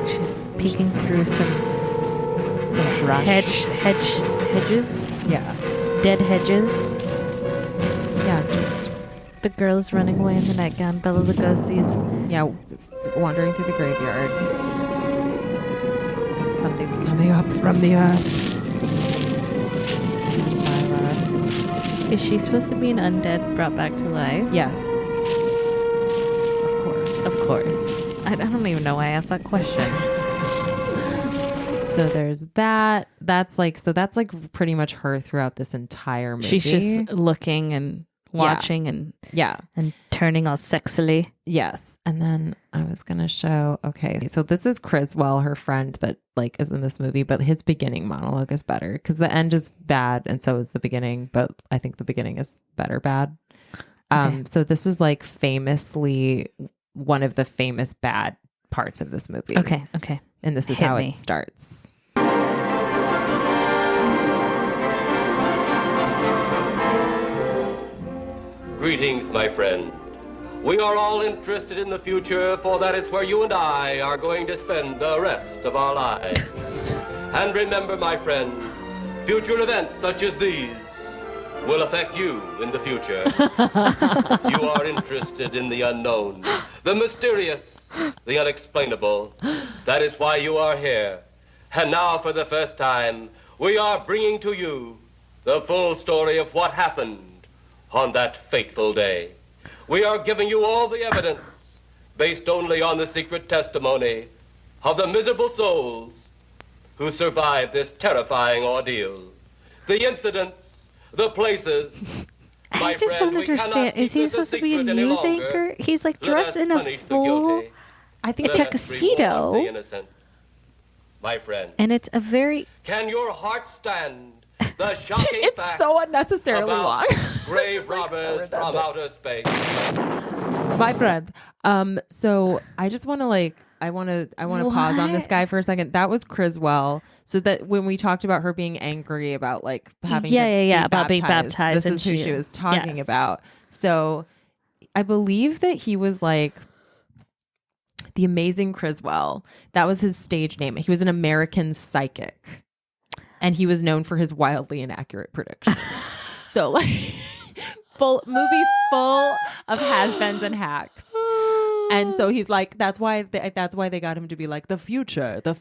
Speaker 1: She's peeking through some
Speaker 2: Brush.
Speaker 1: hedges.
Speaker 2: Yeah.
Speaker 1: Dead hedges.
Speaker 2: Yeah, just
Speaker 1: The girl's running away in the nightgown. Bela Lugosi's.
Speaker 2: wandering through the graveyard. Something's coming up from the earth. There's Maila.
Speaker 1: Is she supposed to be an undead brought back to life?
Speaker 2: Yes. Of course.
Speaker 1: Of course. I don't even know why I asked that question.
Speaker 2: So there's that. That's like pretty much her throughout this entire movie.
Speaker 1: She's just looking and watching and turning all sexily.
Speaker 2: Yes. And then I was gonna show. Okay, so this is Criswell, her friend that like is in this movie, but his beginning monologue is better because the end is bad and so is the beginning. But I think the beginning is better bad.
Speaker 1: Okay.
Speaker 2: So this is like famously one of the famous bad parts of this movie.
Speaker 1: Okay.
Speaker 2: And this is
Speaker 1: Hit
Speaker 2: how
Speaker 1: me.
Speaker 2: it starts.
Speaker 6: Greetings, my friend. We are all interested in the future, for that is where you and I are going to spend the rest of our lives. And remember, my friend, future events such as these will affect you in the future. You are interested in the unknown, the mysterious, the unexplainable. That is why you are here. And now, for the first time, we are bringing to you the full story of what happened on that fateful day. We are giving you all the evidence, based only on the secret testimony of the miserable souls who survived this terrifying ordeal. The incidents, the places.
Speaker 1: I just don't understand. Is he supposed to be a news anchor? He's like dressed in a full,
Speaker 2: I think,
Speaker 1: a tuxedo.
Speaker 6: My friend.
Speaker 1: And it's a very...
Speaker 6: Can your heart stand the shocking
Speaker 2: it's
Speaker 6: fact
Speaker 2: so unnecessarily long.
Speaker 6: Grave robbers from outer space.
Speaker 2: My friends. So I just want to I want to pause on this guy for a second. That was Criswell. So that when we talked about her being angry about having
Speaker 1: about being baptized,
Speaker 2: this is who she was talking about. So I believe that he was the amazing Criswell. That was his stage name. He was an American psychic. And he was known for his wildly inaccurate predictions. So full of has-beens and hacks. And so he's like, that's why they got him to be like, the future. I,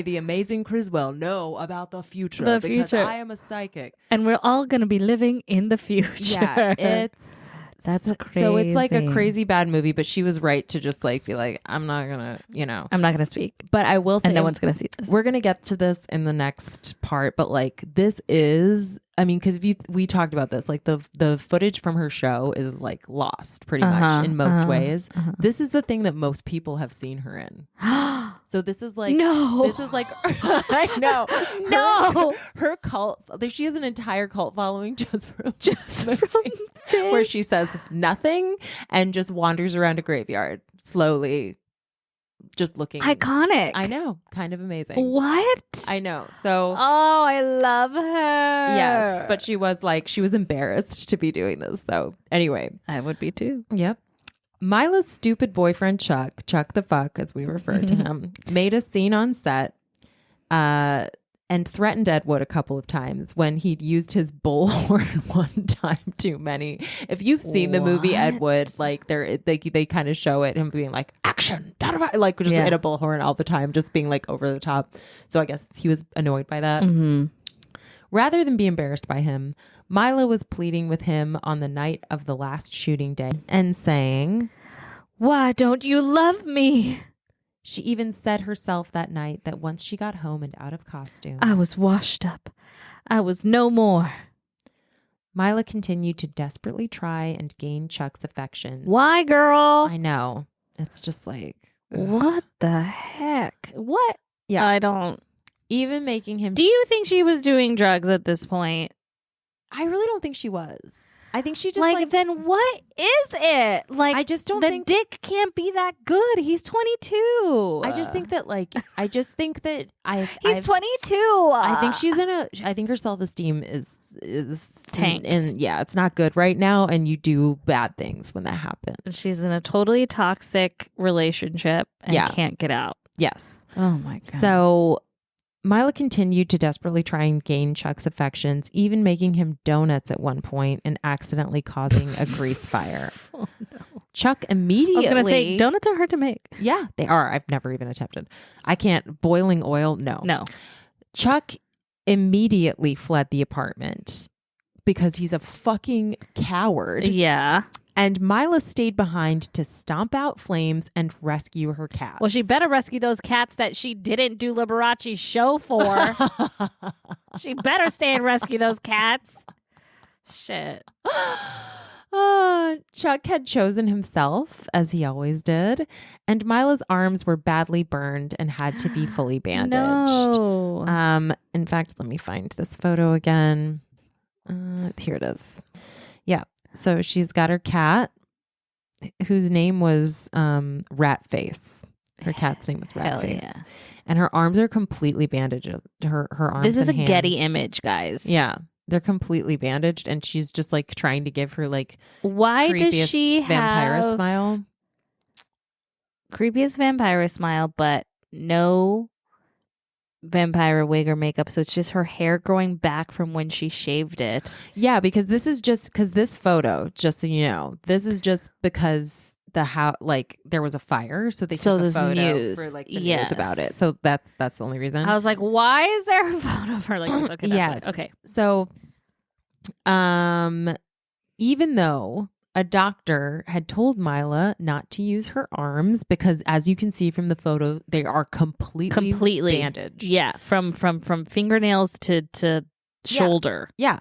Speaker 2: the amazing Criswell, know about the future because I am a psychic.
Speaker 1: And we're all going to be living in the future.
Speaker 2: Yeah,
Speaker 1: that's crazy.
Speaker 2: So it's like a crazy bad movie, but she was right to just be like, I'm not going to,
Speaker 1: I'm not going to speak.
Speaker 2: But I will say,
Speaker 1: and no one's going to see this.
Speaker 2: We're going to get to this in the next part, but this is, because we talked about this, the footage from her show is lost pretty much in most ways. This is the thing that most people have seen her in. So this is I know.
Speaker 1: No.
Speaker 2: Her cult, she has an entire cult following just from where she says nothing and just wanders around a graveyard slowly, just looking
Speaker 1: iconic.
Speaker 2: I know, kind of amazing.
Speaker 1: What?
Speaker 2: I know. So
Speaker 1: I love her.
Speaker 2: Yes, but she was embarrassed to be doing this. So anyway,
Speaker 1: I would be too.
Speaker 2: Yep. Mila's stupid boyfriend Chuck the fuck as we refer to him, made a scene on set and threatened Ed Wood a couple of times when he'd used his bullhorn one time too many. If you've seen the movie Ed Wood, they kind of show it him being like action, just in a bullhorn all the time, just being over the top. So I guess he was annoyed by that.
Speaker 1: Mm-hmm.
Speaker 2: Rather than be embarrassed by him, Maila was pleading with him on the night of the last shooting day and saying,
Speaker 1: "Why don't you love me?"
Speaker 2: She even said herself that night that once she got home and out of costume,
Speaker 1: I was washed up. I was no more.
Speaker 2: Maila continued to desperately try and gain Chuck's affections.
Speaker 1: Why, girl?
Speaker 2: I know. It's just
Speaker 1: what the heck? What?
Speaker 2: Yeah.
Speaker 1: I don't.
Speaker 2: Even making him...
Speaker 1: Do you think she was doing drugs at this point?
Speaker 2: I really don't think she was. I think she just
Speaker 1: then what is it?
Speaker 2: I just don't think...
Speaker 1: The dick can't be that good. He's 22.
Speaker 2: I just think that
Speaker 1: He's 22.
Speaker 2: I think she's I think her self-esteem is
Speaker 1: tanked.
Speaker 2: And yeah, it's not good right now. And you do bad things when that happens.
Speaker 1: She's in a totally toxic relationship and can't get out.
Speaker 2: Yes.
Speaker 1: Oh my God.
Speaker 2: So Maila continued to desperately try and gain Chuck's affections, even making him donuts at one point and accidentally causing a grease fire.
Speaker 1: Oh, no.
Speaker 2: Chuck immediately...
Speaker 1: I was going to say, donuts are hard to make.
Speaker 2: Yeah, they are. I've never even attempted. I can't. Boiling oil? No. Chuck immediately fled the apartment because he's a fucking coward.
Speaker 1: Yeah.
Speaker 2: And Maila stayed behind to stomp out flames and rescue her cats.
Speaker 1: Well, she better rescue those cats that she didn't do Liberace's show for. She better stay and rescue those cats. Shit.
Speaker 2: Chuck had chosen himself, as he always did, and Mila's arms were badly burned and had to be fully bandaged.
Speaker 1: No.
Speaker 2: In fact, let me find this photo again. Here it is. Yeah. So she's got her cat whose name was Ratface. Her cat's name was Ratface.
Speaker 1: Yeah.
Speaker 2: And her arms are completely bandaged. Her arms.
Speaker 1: This is
Speaker 2: and
Speaker 1: a Getty
Speaker 2: hands.
Speaker 1: image, guys.
Speaker 2: Yeah. They're completely bandaged, and she's just like trying to give her like
Speaker 1: Why does
Speaker 2: creepiest
Speaker 1: she
Speaker 2: Vampira
Speaker 1: have
Speaker 2: smile.
Speaker 1: creepiest Vampira smile, but no Vampira wig or makeup? So it's just her hair growing back from when she shaved it.
Speaker 2: Yeah, because this photo, just so you know, this is just because there was a fire, so they took a
Speaker 1: there's
Speaker 2: photo
Speaker 1: news.
Speaker 2: for like the
Speaker 1: Yes.
Speaker 2: news about it. So that's the only reason.
Speaker 1: I was like, why is there a photo of her like this? Okay, that's
Speaker 2: yes.
Speaker 1: right. Okay.
Speaker 2: So, even though a doctor had told Maila not to use her arms because, as you can see from the photo, they are completely bandaged.
Speaker 1: Yeah, from fingernails to shoulder.
Speaker 2: Yeah.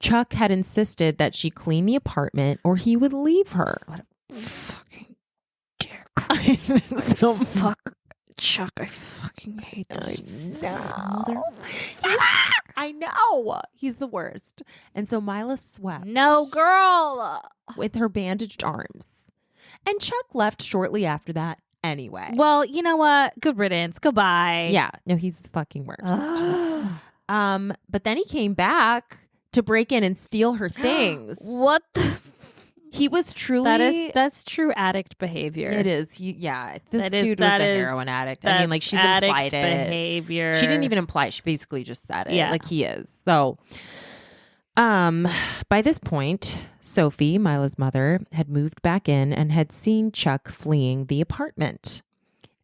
Speaker 2: Chuck had insisted that she clean the apartment or he would leave her.
Speaker 1: What a fucking dick.
Speaker 2: So
Speaker 1: Fuck Chuck. I fucking hate this.
Speaker 2: I know. He's the worst. And so Maila swept.
Speaker 1: No, girl.
Speaker 2: With her bandaged arms. And Chuck left shortly after that anyway.
Speaker 1: Well, you know what? Good riddance. Goodbye.
Speaker 2: Yeah. No, he's the fucking worst. But then he came back to break in and steal her things.
Speaker 1: What the?
Speaker 2: He was truly...
Speaker 1: That's true addict behavior.
Speaker 2: It is. This dude was a heroin addict. I mean, like, she's implied it.
Speaker 1: Behavior.
Speaker 2: She didn't even imply it. She basically just said it.
Speaker 1: Yeah.
Speaker 2: Like, he is. So, by this point, Sophie, Maila's mother, had moved back in and had seen Chuck fleeing the apartment.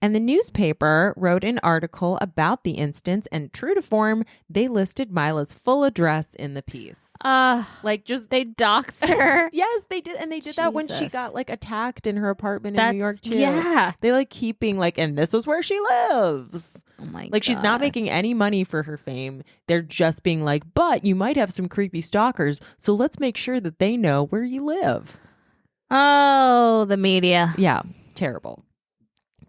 Speaker 2: And the newspaper wrote an article about the instance, and true to form, they listed Maila's full address in the piece.
Speaker 1: They doxed her.
Speaker 2: Yes, they did. And they did that when she
Speaker 1: Jesus.
Speaker 2: got like attacked in her apartment in New York too.
Speaker 1: Yeah.
Speaker 2: They like keeping like, and this is where she lives.
Speaker 1: Oh my
Speaker 2: Like, she's not making any money for her fame. They're just being like, but you might have some creepy stalkers, so let's make sure that they know where you live.
Speaker 1: Oh, the media.
Speaker 2: Yeah, terrible.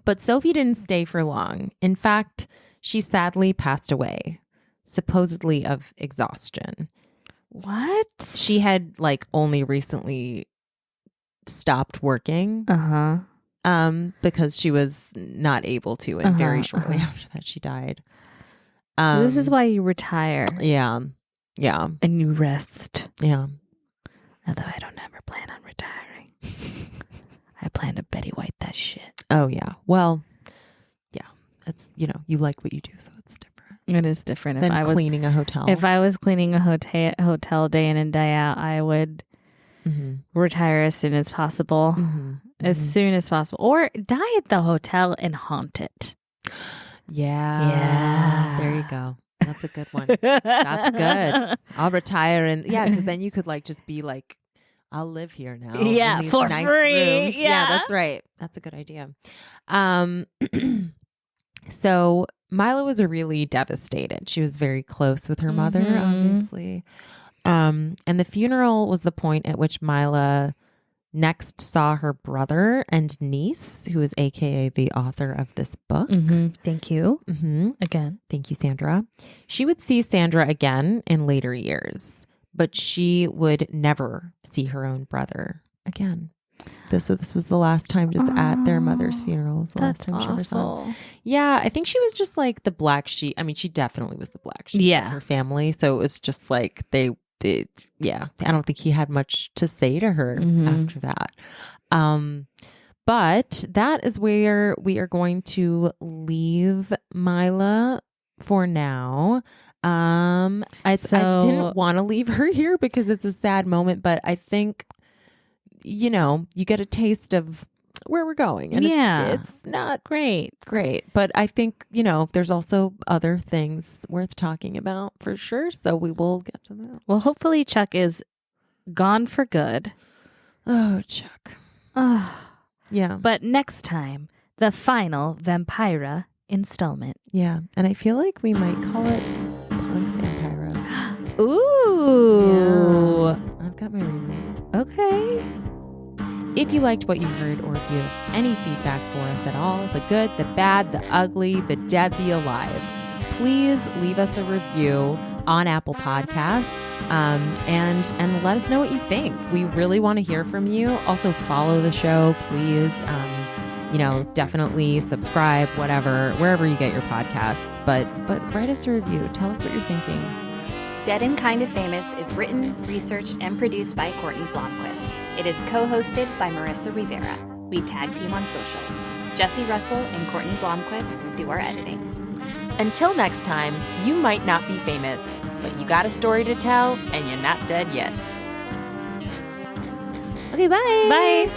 Speaker 2: But Sophie didn't stay for long. In fact, she sadly passed away, supposedly of exhaustion.
Speaker 1: What?
Speaker 2: She had like only recently stopped working. Because she was not able to, and very shortly after that she died.
Speaker 1: This is why you retire.
Speaker 2: Yeah.
Speaker 1: And you rest.
Speaker 2: Yeah.
Speaker 1: Although I don't ever plan on retiring. I plan to Betty White that shit.
Speaker 2: Oh yeah. Well, yeah. It's, you like what you do, so it's different.
Speaker 1: It is different.
Speaker 2: Than cleaning a hotel.
Speaker 1: If I was cleaning a hotel day in and day out, I would retire as soon as possible. As soon as possible. Or die at the hotel and haunt it.
Speaker 2: Yeah. There you go. That's a good one. That's good. I'll retire because then you could like just be like, I'll live here now.
Speaker 1: Yeah,
Speaker 2: in these
Speaker 1: for
Speaker 2: nice
Speaker 1: free.
Speaker 2: Rooms.
Speaker 1: Yeah,
Speaker 2: that's right. That's a good idea. So Maila was really devastated. She was very close with her mother, obviously. And the funeral was the point at which Maila next saw her brother and niece, who is AKA the author of this book.
Speaker 1: Thank you. Again.
Speaker 2: Thank you, Sandra. She would see Sandra again in later years, but she would never see her own brother again. So this was the last time just at their mother's funeral. The last time she ever saw him. Yeah, I think she was just like the black sheep. I mean, she definitely was the black sheep of her family. So it was just like I don't think he had much to say to her after that. But that is where we are going to leave Maila for now. I didn't want to leave her here because it's a sad moment, but I think, you get a taste of where we're going. And it's not great. But I think, there's also other things worth talking about for sure. So we will get to that.
Speaker 1: Well, hopefully Chuck is gone for good.
Speaker 2: Oh, Chuck. Yeah.
Speaker 1: But next time, the final Vampira installment.
Speaker 2: Yeah. And I feel like we might call it Punk Vampira.
Speaker 1: Ooh.
Speaker 2: Yeah. I've got my reasons.
Speaker 1: Okay.
Speaker 2: If you liked what you heard, or if you have any feedback for us at all, the good, the bad, the ugly, the dead, the alive, please leave us a review on Apple Podcasts, and let us know what you think. We really want to hear from you. Also follow the show, please. Definitely subscribe, wherever you get your podcasts, but write us a review. Tell us what you're thinking.
Speaker 7: Dead and Kind of Famous is written, researched, and produced by Courtney Blomquist. It is co-hosted by Marissa Rivera. We tag team on socials. Jesse Russell and Courtney Blomquist do our editing.
Speaker 8: Until next time, you might not be famous, but you got a story to tell, and you're not dead yet.
Speaker 2: Okay, bye.
Speaker 1: Bye.